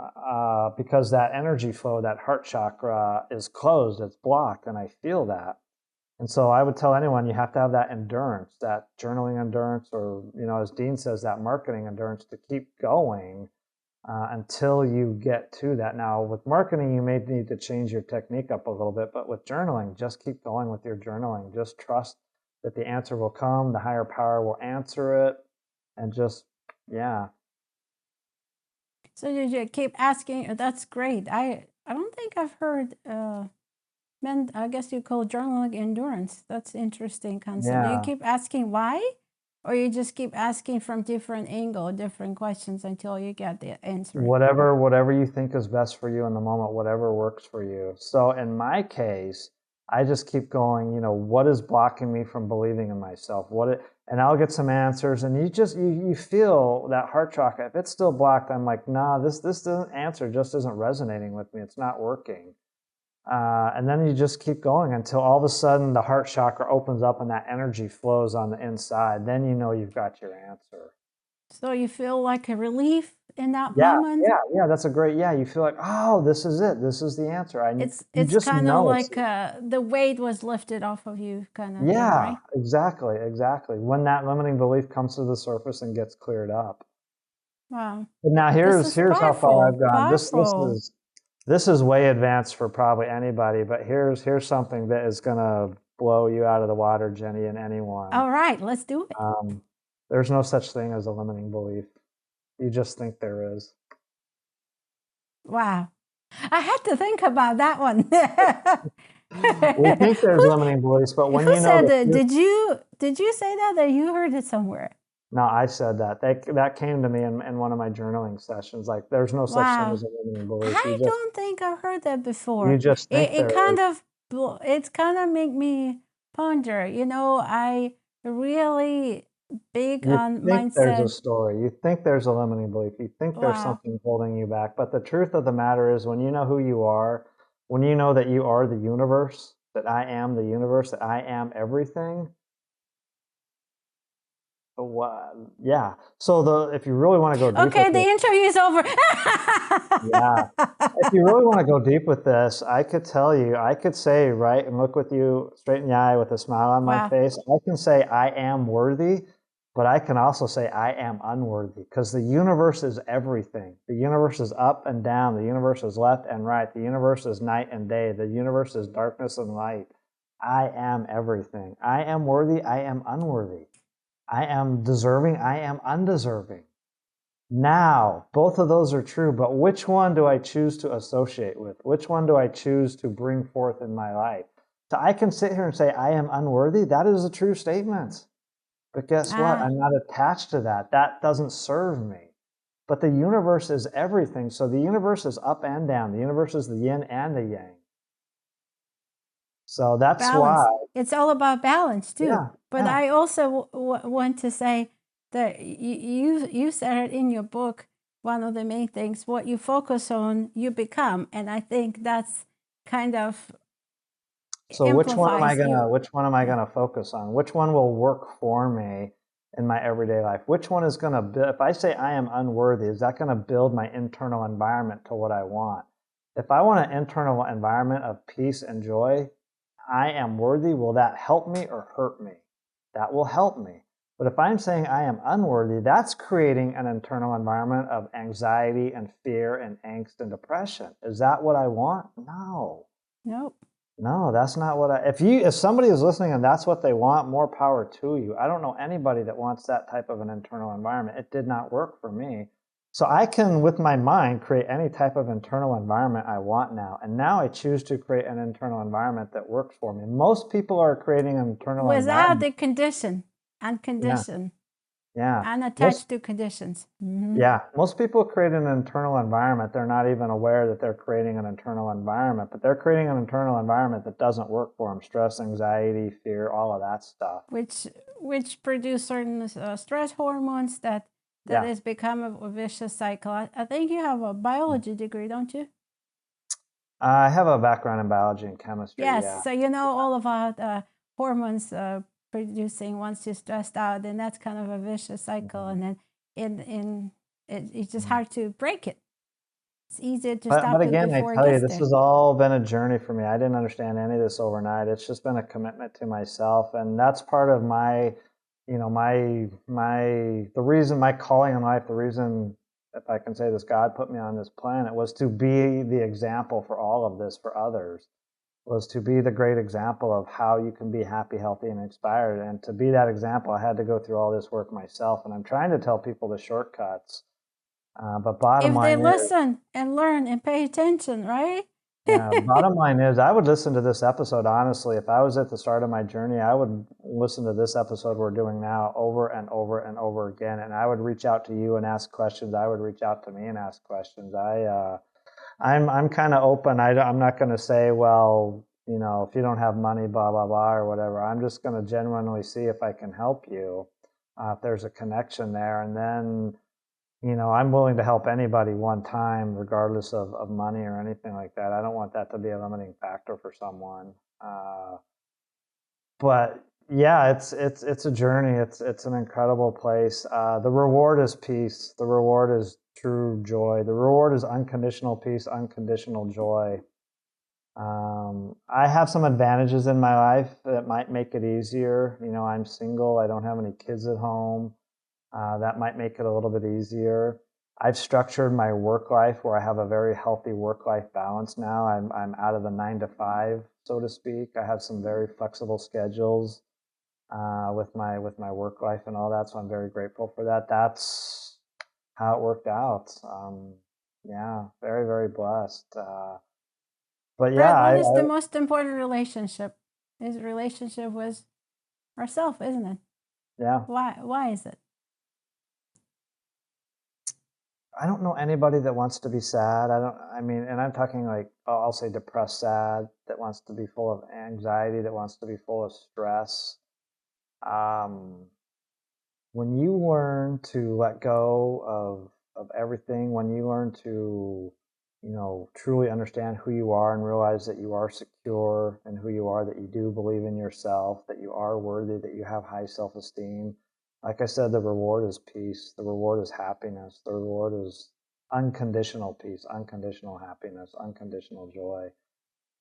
[SPEAKER 2] because that energy flow, that heart chakra is closed, it's blocked, and I feel that. And so I would tell anyone you have to have that endurance, that journaling endurance, or, as Dean says, that marketing endurance to keep going until you get to that. Now, with marketing, you may need to change your technique up a little bit, but with journaling, just keep going with your journaling. Just trust that the answer will come, the higher power will answer it, and just,
[SPEAKER 1] So you keep asking. That's great. I don't think I've heard I guess you call journaling endurance. That's interesting concept. Do you keep asking why? Or you just keep asking from different angle, different questions until you get the answer?
[SPEAKER 2] Whatever you think is best for you in the moment, whatever works for you. So in my case, I just keep going, what is blocking me from believing in myself? And I'll get some answers, and you feel that heart chakra. If it's still blocked, I'm like, nah, this answer just isn't resonating with me. It's not working. And then you just keep going until all of a sudden the heart chakra opens up and that energy flows on the inside. Then you've got your answer.
[SPEAKER 1] So you feel like a relief in that moment?
[SPEAKER 2] Yeah, that's a great, you feel like, oh, this is it. This is the answer.
[SPEAKER 1] It's kind of like the weight was lifted off of you kind of thing, right?
[SPEAKER 2] Exactly. When that limiting belief comes to the surface and gets cleared up.
[SPEAKER 1] Wow.
[SPEAKER 2] But now here's how far I've gone. This is way advanced for probably anybody, but here's something that is going to blow you out of the water, Geni, and anyone.
[SPEAKER 1] All right, let's do it.
[SPEAKER 2] There's no such thing as a limiting belief. You just think there is.
[SPEAKER 1] Wow. I had to think about that one.
[SPEAKER 2] We think there's limiting beliefs, but when
[SPEAKER 1] you know that, did you say that you heard it somewhere?
[SPEAKER 2] No, I said that. That came to me in one of my journaling sessions. Like, there's no such thing as a limiting belief.
[SPEAKER 1] I don't think I've heard that before.
[SPEAKER 2] You just think
[SPEAKER 1] it kind of make me ponder. I really big on mindset.
[SPEAKER 2] There's a story. You think there's a limiting belief. You think there's something holding you back. But the truth of the matter is, when you know who you are, when you know that you are the universe, that I am the universe, that I am everything, Yeah. So if you really want to go deep
[SPEAKER 1] Okay,
[SPEAKER 2] with
[SPEAKER 1] the
[SPEAKER 2] it,
[SPEAKER 1] interview is over.
[SPEAKER 2] yeah. If you really want to go deep with this, I could tell you, I could say, right, and look with you straight in the eye with a smile on my
[SPEAKER 1] Wow.
[SPEAKER 2] face. I can say I am worthy, but I can also say I am unworthy, because the universe is everything. The universe is up and down. The universe is left and right. The universe is night and day. The universe is darkness and light. I am everything. I am worthy. I am unworthy. I am deserving. I am undeserving. Now, both of those are true, but which one do I choose to associate with? Which one do I choose to bring forth in my life? So I can sit here and say, I am unworthy. That is a true statement. But guess what? I'm not attached to that. That doesn't serve me. But the universe is everything. So the universe is up and down. The universe is the yin and the yang. So that's
[SPEAKER 1] balance.
[SPEAKER 2] why.
[SPEAKER 1] It's all about balance too.
[SPEAKER 2] Yeah.
[SPEAKER 1] But
[SPEAKER 2] Yeah.
[SPEAKER 1] I also want to say that you said it in your book. One of the main things, what you focus on, you become, and I think that's kind of
[SPEAKER 2] So which one am I
[SPEAKER 1] amplifies
[SPEAKER 2] gonna focus on? Which one will work for me in my everyday life? Which one is gonna if I say I am unworthy, is that gonna build my internal environment to what I want? If I want an internal environment of peace and joy, I am worthy, will that help me or hurt me? That will help me. But if I'm saying I am unworthy, that's creating an internal environment of anxiety and fear and angst and depression. Is that what I want? No.
[SPEAKER 1] Nope.
[SPEAKER 2] No, that's not what if somebody is listening and that's what they want, more power to you. I don't know anybody that wants that type of an internal environment. It did not work for me. So I can, with my mind, create any type of internal environment I want now. And now I choose to create an internal environment that works for me. Most people are creating an internal
[SPEAKER 1] Without
[SPEAKER 2] environment.
[SPEAKER 1] the condition, unconditioned,
[SPEAKER 2] Yeah.
[SPEAKER 1] unattached to conditions.
[SPEAKER 2] Yeah, most people create an internal environment. They're not even aware that they're creating an internal environment, but they're creating an internal environment that doesn't work for them. Stress, anxiety, fear, all of that stuff.
[SPEAKER 1] Which produce certain stress hormones that has become a vicious cycle. I think you have a biology degree, don't you?
[SPEAKER 2] I have a background in biology and chemistry.
[SPEAKER 1] Yes,
[SPEAKER 2] Yeah.
[SPEAKER 1] so you know all about hormones producing once you're stressed out, and that's kind of a vicious cycle, and then it's just hard to break it. It's easier to stop
[SPEAKER 2] But
[SPEAKER 1] it
[SPEAKER 2] again, I
[SPEAKER 1] before it
[SPEAKER 2] tell you,
[SPEAKER 1] gets
[SPEAKER 2] this
[SPEAKER 1] there.
[SPEAKER 2] has all been a journey for me. I didn't understand any of this overnight. It's just been a commitment to myself, and that's part of my, the reason, my calling in life, the reason, if I can say this, God put me on this planet, was to be the example for all of this for others, was to be the great example of how you can be happy, healthy, and inspired. And to be that example, I had to go through all this work myself, and I'm trying to tell people the shortcuts. But bottom
[SPEAKER 1] If they
[SPEAKER 2] line is,
[SPEAKER 1] listen and learn and pay attention, right?
[SPEAKER 2] yeah, bottom line is, I would listen to this episode, honestly. If I was at the start of my journey, I would listen to this episode we're doing now over and over and over again. And I would reach out to you and ask questions. I would reach out to me and ask questions. I'm kind of open. I'm not going to say, well, if you don't have money, blah, blah, blah, or whatever. I'm just going to genuinely see if I can help you, if there's a connection there. And then, I'm willing to help anybody one time, regardless of money or anything like that. I don't want that to be a limiting factor for someone. But yeah, it's a journey. It's an incredible place. The reward is peace. The reward is true joy. The reward is unconditional peace, unconditional joy. I have some advantages in my life that might make it easier. I'm single. I don't have any kids at home. That might make it a little bit easier. I've structured my work life where I have a very healthy work-life balance now. I'm out of the 9 to 5, so to speak. I have some very flexible schedules with my work life and all that, so I'm very grateful for that. That's how it worked out. Yeah, very, very blessed. But
[SPEAKER 1] Brad,
[SPEAKER 2] yeah,
[SPEAKER 1] what is the most important relationship? Is relationship with ourselves, isn't it?
[SPEAKER 2] Yeah.
[SPEAKER 1] Why is it?
[SPEAKER 2] I don't know anybody that wants to be sad. And I'm talking like, I'll say depressed sad, that wants to be full of anxiety, that wants to be full of stress. When you learn to let go of everything, when you learn to, truly understand who you are and realize that you are secure in who you are, that you do believe in yourself, that you are worthy, that you have high self-esteem, Like I said, the reward is peace. The reward is happiness. The reward is unconditional peace, unconditional happiness, unconditional joy.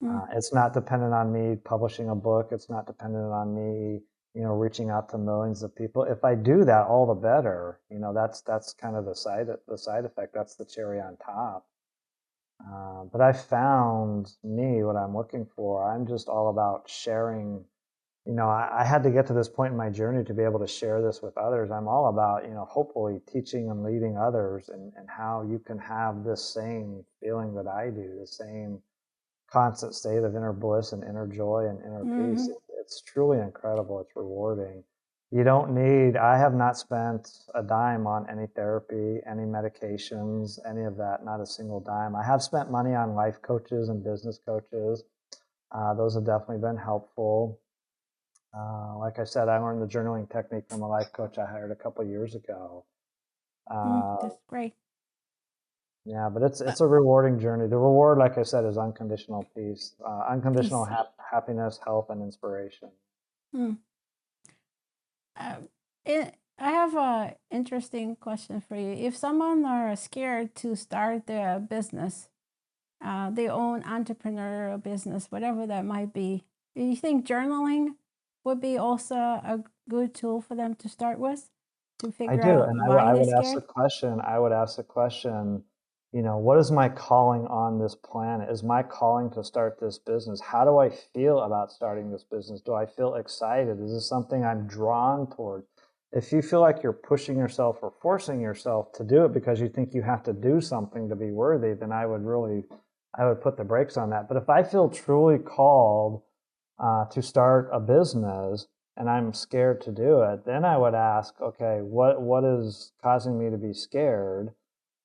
[SPEAKER 1] Mm.
[SPEAKER 2] It's not dependent on me publishing a book. It's not dependent on me, reaching out to millions of people. If I do that, all the better. That's kind of the side effect. That's the cherry on top. But I found me what I'm looking for. I'm just all about sharing. I had to get to this point in my journey to be able to share this with others. I'm all about, hopefully teaching and leading others and how you can have this same feeling that I do, the same constant state of inner bliss and inner joy and inner peace.
[SPEAKER 1] Mm-hmm.
[SPEAKER 2] It's truly incredible. It's rewarding. I have not spent a dime on any therapy, any medications, any of that, not a single dime. I have spent money on life coaches and business coaches. Those have definitely been helpful. Like I said, I learned the journaling technique from a life coach I hired a couple years ago. Uh,
[SPEAKER 1] That's great.
[SPEAKER 2] yeah, but it's a rewarding journey. The reward, like I said, is unconditional peace, unconditional
[SPEAKER 1] Peace.
[SPEAKER 2] happiness, health, and inspiration.
[SPEAKER 1] Mm. I have a interesting question for you. If someone are scared to start their business, their own entrepreneurial business, whatever that might be, do you think journaling would be also a good tool for them to start with to
[SPEAKER 2] I
[SPEAKER 1] figure
[SPEAKER 2] do,
[SPEAKER 1] out
[SPEAKER 2] and
[SPEAKER 1] why
[SPEAKER 2] I
[SPEAKER 1] they're
[SPEAKER 2] would ask the
[SPEAKER 1] scared?
[SPEAKER 2] question. I would ask the question. What is my calling on this planet? Is my calling to start this business? How do I feel about starting this business? Do I feel excited? Is this something I'm drawn toward? If you feel like you're pushing yourself or forcing yourself to do it because you think you have to do something to be worthy, then I would put the brakes on that. But if I feel truly called to start a business and I'm scared to do it, then I would ask, okay, what is causing me to be scared?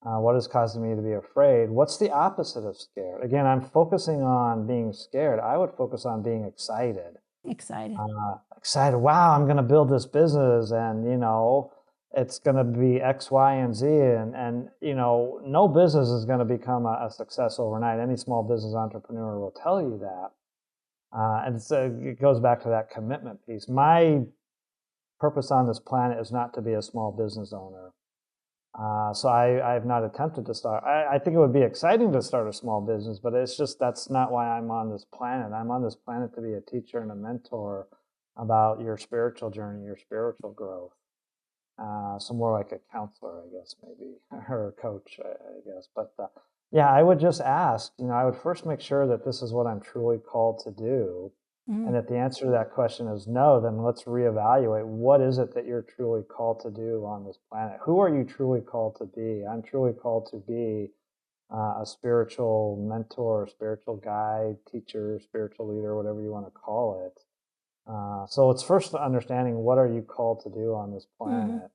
[SPEAKER 2] What is causing me to be afraid? What's the opposite of scared? Again, I'm focusing on being scared. I would focus on being excited.
[SPEAKER 1] Excited.
[SPEAKER 2] Excited. Wow, I'm going to build this business, and it's going to be X, Y, and Z, and no business is going to become a success overnight. Any small business entrepreneur will tell you that. And so it goes back to that commitment piece. My purpose on this planet is not to be a small business owner. So I have not attempted to start. I think it would be exciting to start a small business, but it's just that's not why I'm on this planet. I'm on this planet to be a teacher and a mentor about your spiritual journey, your spiritual growth. So more like a counselor, I guess, maybe, or a coach, I guess. But yeah, I would just ask, I would first make sure that this is what I'm truly called to do. And
[SPEAKER 1] Mm.
[SPEAKER 2] if the answer to that question is no, then let's reevaluate. What is it that you're truly called to do on this planet? Who are you truly called to be? I'm truly called to be a spiritual mentor, spiritual guide, teacher, spiritual leader, whatever you want to call it. So it's first understanding what are you called to do on this
[SPEAKER 1] Mm-hmm.
[SPEAKER 2] planet.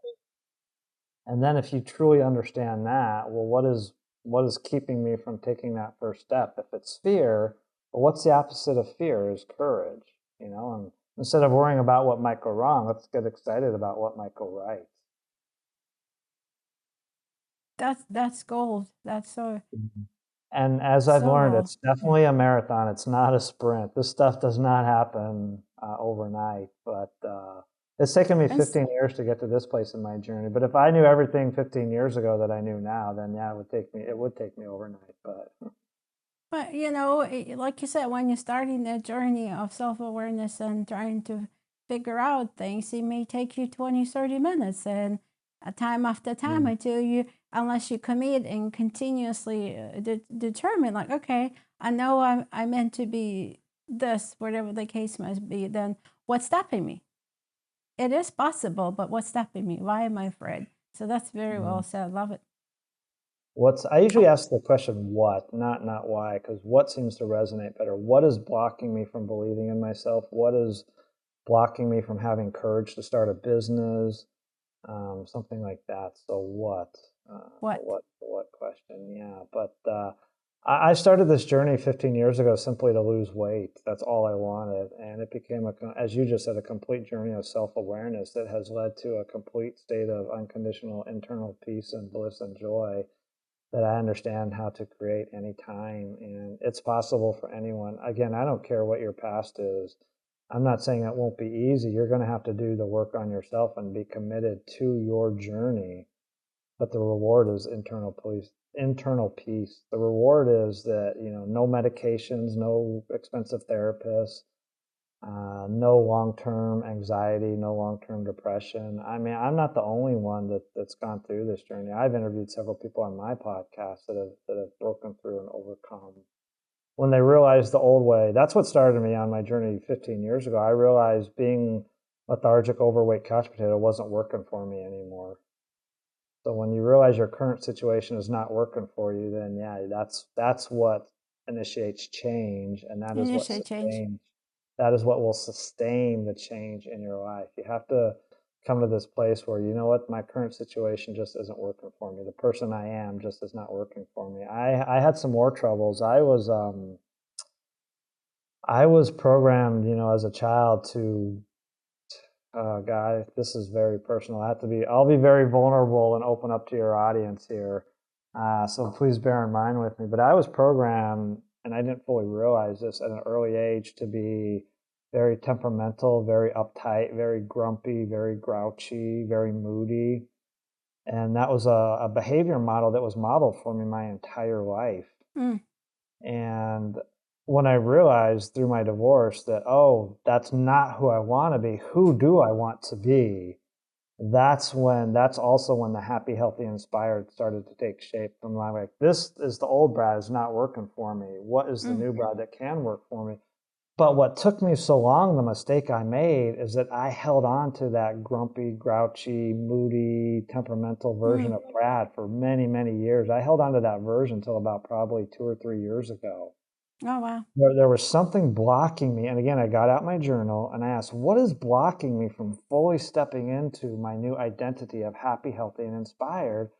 [SPEAKER 2] And then if you truly understand that, well, what is keeping me from taking that first step? If it's fear, well, what's the opposite of fear is courage, and instead of worrying about what might go wrong, let's get excited about what might go right.
[SPEAKER 1] That's gold. That's
[SPEAKER 2] Mhm. And as I've
[SPEAKER 1] so
[SPEAKER 2] learned,
[SPEAKER 1] gold.
[SPEAKER 2] it's
[SPEAKER 1] Yeah.
[SPEAKER 2] definitely a marathon. It's not a sprint. This stuff does not happen overnight. But it's taken me
[SPEAKER 1] And
[SPEAKER 2] 15 years to get to this place in my journey. But if I knew everything 15 years ago that I knew now, then yeah, it would take me overnight. But
[SPEAKER 1] But like you said, when you're starting that journey of self-awareness and trying to figure out things, it may take you 20, 30 minutes and time after time
[SPEAKER 2] mm,
[SPEAKER 1] until unless you commit and continuously determine, like, okay, I know I'm meant to be this, whatever the case must be, then what's stopping me? It is possible, but what's stopping me? Why am I afraid? So that's very
[SPEAKER 2] mm.
[SPEAKER 1] well said. Love it.
[SPEAKER 2] I usually ask the question what, not why, because what seems to resonate better. What is blocking me from believing in myself? What is blocking me from having courage to start a business? Something like that. So what?
[SPEAKER 1] What?
[SPEAKER 2] The what question? Yeah, but I started this journey 15 years ago simply to lose weight. That's all I wanted, and it became as you just said, a complete journey of self-awareness that has led to a complete state of unconditional internal peace and bliss and joy that I understand how to create anytime, and it's possible for anyone. Again, I don't care what your past is. I'm not saying it won't be easy. You're going to have to do the work on yourself and be committed to your journey. But the reward is internal peace. The reward is that, no medications, no expensive therapists, no long-term anxiety, no long-term depression. I mean, I'm not the only one that's gone through this journey. I've interviewed several people on my podcast that have broken through and overcome. When they realized the old way, that's what started me on my journey 15 years ago. I realized being lethargic, overweight couch potato wasn't working for me anymore. So when you realize your current situation is not working for you, then yeah, that's what initiates change, and that is what sustains. That is what will sustain the change in your life. You have to come to this place where, you know what, my current situation just isn't working for me. The person I am just is not working for me. I had some more troubles. I was programmed, as a child to, God, this is very personal. I'll be very vulnerable and open up to your audience here. So please bear in mind with me. But I was programmed, and I didn't fully realize this at an early age, to be very temperamental, very uptight, very grumpy, very grouchy, very moody. And that was a behavior model that was modeled for me my entire life. And when I realized through my divorce that, that's not who I want to be, who do I want to be? That's also when the happy, healthy, inspired started to take shape. I'm like, this is the old Brad is not working for me. What is the new Brad that can work for me? But what took me so long, the mistake I made, is that I held on to that grumpy, grouchy, moody, temperamental version of Brad for many, many years. I held on to that version until about probably 2 or 3 years ago.
[SPEAKER 1] Oh, wow.
[SPEAKER 2] There was something blocking me. And again, I got out my journal and I asked, what is blocking me from fully stepping into my new identity of happy, healthy, and inspired?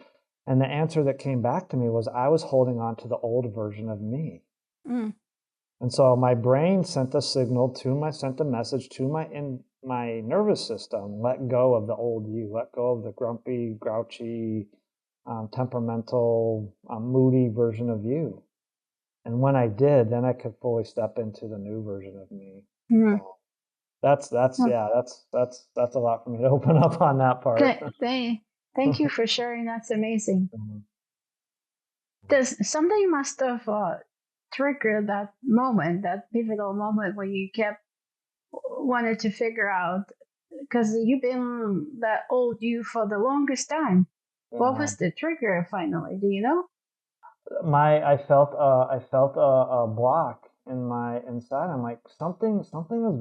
[SPEAKER 2] And the answer that came back to me was I was holding on to the old version of me. And so my brain sent a message to my nervous system: let go of the old you, let go of the grumpy, grouchy, temperamental, moody version of you. And when I did, then I could fully step into the new version of me. So that's a lot for me to open up on that part.
[SPEAKER 1] Thank you for sharing. That's amazing. Something must have triggered that moment, that pivotal moment where you wanted to figure out, because you've been that old you for the longest time. What was the trigger finally? Do you know?
[SPEAKER 2] I felt a block in my inside. I'm like, something is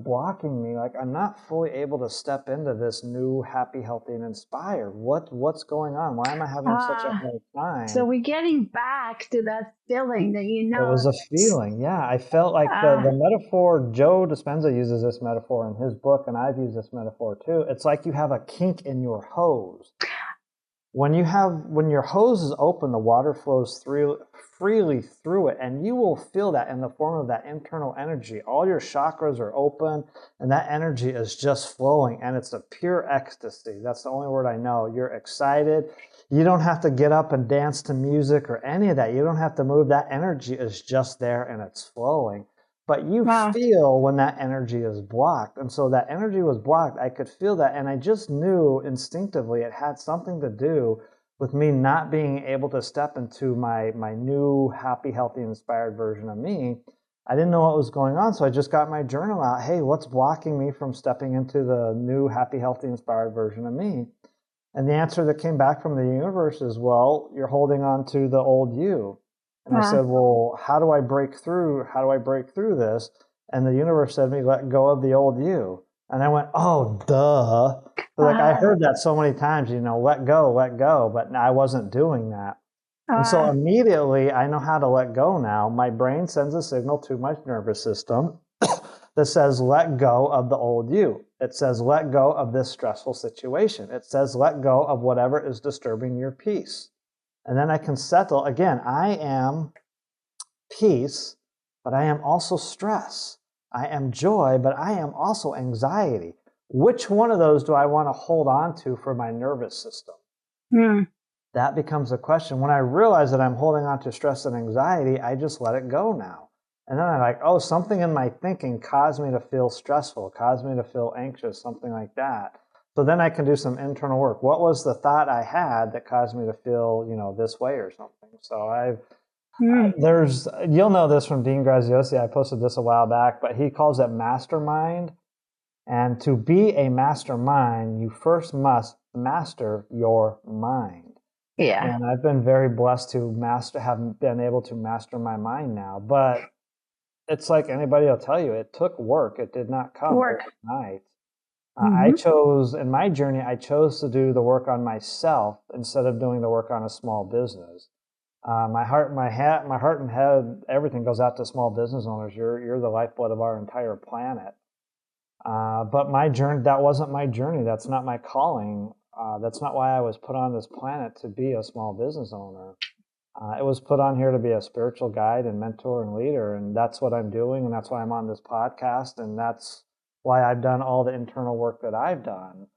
[SPEAKER 2] blocking me. Like, I'm not fully able to step into this new happy, healthy, and inspired. What's going on? Why am I having such a hard time?
[SPEAKER 1] So we're getting back to that feeling that
[SPEAKER 2] It was a feeling, yeah. I felt like the metaphor, Joe Dispenza uses this metaphor in his book, and I've used this metaphor too. It's like you have a kink in your hose. When your hose is open, the water flows freely through it, and you will feel that in the form of that internal energy. All your chakras are open, and that energy is just flowing, and it's a pure ecstasy. That's the only word I know. You're excited. You don't have to get up and dance to music or any of that. You don't have to move. That energy is just there, and it's flowing. But you feel when that energy is blocked. And so that energy was blocked. I could feel that. And I just knew instinctively it had something to do with me not being able to step into my new happy, healthy, inspired version of me. I didn't know what was going on. So I just got my journal out. Hey, what's blocking me from stepping into the new happy, healthy, inspired version of me? And the answer that came back from the universe is, well, you're holding on to the old you. And I said, well, how do I break through? How do I break through this? And the universe said to me, let go of the old you. And I went, oh, duh. Like, I heard that so many times, let go. But I wasn't doing that. And so immediately I know how to let go now. My brain sends a signal to my nervous system that says, let go of the old you. It says, let go of this stressful situation. It says, let go of whatever is disturbing your peace. And then I can settle. Again, I am peace, but I am also stress. I am joy, but I am also anxiety. Which one of those do I want to hold on to for my nervous system? That becomes a question. When I realize that I'm holding on to stress and anxiety, I just let it go now. And then I'm like, oh, something in my thinking caused me to feel stressful, caused me to feel anxious, something like that. So then I can do some internal work. What was the thought I had that caused me to feel, this way or something? So you'll know this from Dean Graziosi. I posted this a while back, but he calls it mastermind. And to be a mastermind, you first must master your mind.
[SPEAKER 1] Yeah.
[SPEAKER 2] And I've been very blessed to have been able to master my mind now. But it's like anybody will tell you, it took work. It did not come overnight. I chose, in my journey, I chose to do the work on myself instead of doing the work on a small business. My heart and head, everything goes out to small business owners. You're the lifeblood of our entire planet. But my journey, that wasn't my journey. That's not my calling. That's not why I was put on this planet, to be a small business owner. It was put on here to be a spiritual guide and mentor and leader, and that's what I'm doing, and that's why I'm on this podcast, and that's why I've done all the internal work that I've done.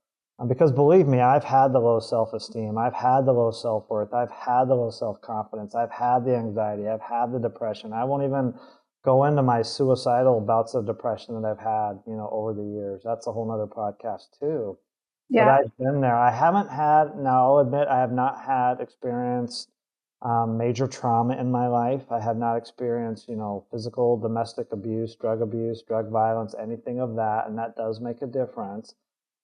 [SPEAKER 2] Because believe me, I've had the low self-esteem, I've had the low self-worth, I've had the low self-confidence, I've had the anxiety, I've had the depression. I won't even go into my suicidal bouts of depression that I've had, over the years. That's a whole nother podcast too.
[SPEAKER 1] Yeah.
[SPEAKER 2] But I've been there. Now I'll admit, I have not experienced major trauma in my life. I have not experienced, physical, domestic abuse, drug violence, anything of that. And that does make a difference.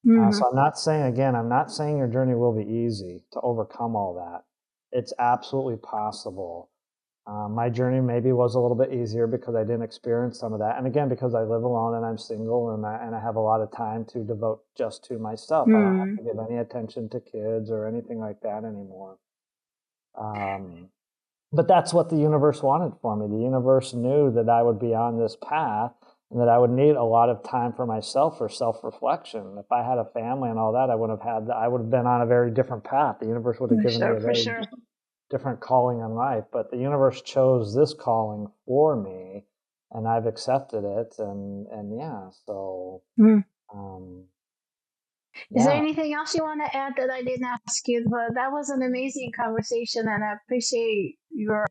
[SPEAKER 2] So I'm not saying your journey will be easy to overcome all that. It's absolutely possible. My journey maybe was a little bit easier because I didn't experience some of that. And again, because I live alone and I'm single and I have a lot of time to devote just to myself. I don't have to give any attention to kids or anything like that anymore. But that's what the universe wanted for me. The universe knew that I would be on this path and that I would need a lot of time for myself, for self-reflection. If I had a family and all that, I would have been on a very different path. The universe would have given me a very different calling in life, but the universe chose this calling for me, and I've accepted it. And yeah, so.
[SPEAKER 1] Is there anything else you want to add that I didn't ask you? But that was an amazing conversation, and I appreciate your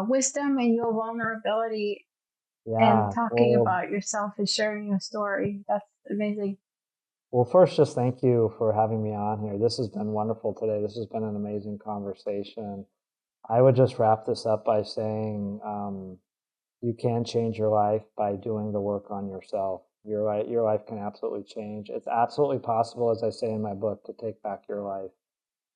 [SPEAKER 1] wisdom and your vulnerability and talking about yourself and sharing your story. That's amazing.
[SPEAKER 2] Well, first, just thank you for having me on here. This has been wonderful today. This has been an amazing conversation. I would just wrap this up by saying you can change your life by doing the work on yourself. Your life can absolutely change. It's absolutely possible, as I say in my book, to take back your life.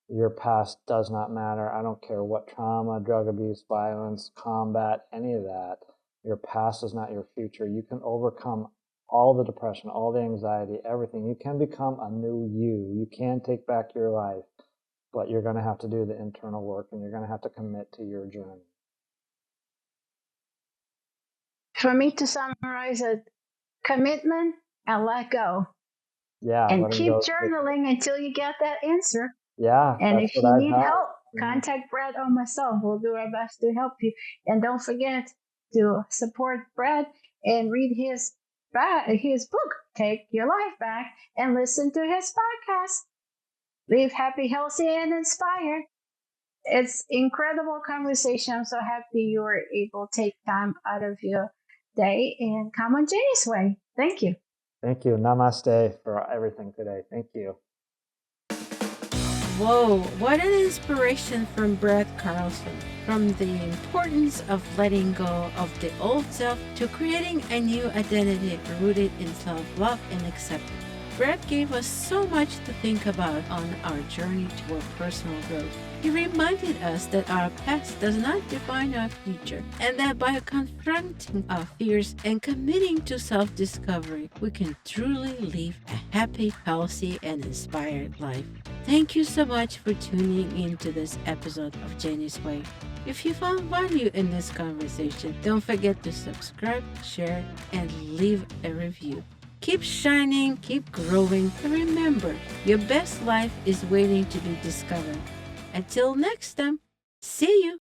[SPEAKER 2] Your past does not matter. I don't care what trauma, drug abuse, violence, combat, any of that. Your past is not your future. You can overcome all the depression, all the anxiety, everything. You can become a new you. You can take back your life, but you're going to have to do the internal work and you're going to have to commit to your journey.
[SPEAKER 1] For me to summarize it, commitment and let go.
[SPEAKER 2] Yeah.
[SPEAKER 1] And keep journaling until you get that answer.
[SPEAKER 2] Yeah.
[SPEAKER 1] And if you need help, contact Brad or myself. We'll do our best to help you. And don't forget to support Brad and read his book, Take Your Life Back, and listen to his podcast, Live Happy, Healthy, and Inspired. It's incredible conversation. I'm so happy you were able to take time out of your day and come on Geni's Way. Thank you.
[SPEAKER 2] Thank you. Namaste for everything today. Thank you.
[SPEAKER 3] Whoa, what an inspiration from Brad Carlson. From the importance of letting go of the old self to creating a new identity rooted in self-love and acceptance. Brad gave us so much to think about on our journey toward personal growth. He reminded us that our past does not define our future, and that by confronting our fears and committing to self-discovery, we can truly live a happy, healthy, and inspired life. Thank you so much for tuning in to this episode of Geni's Way. If you found value in this conversation, don't forget to subscribe, share, and leave a review. Keep shining, keep growing, and remember, your best life is waiting to be discovered. Until next time, see you!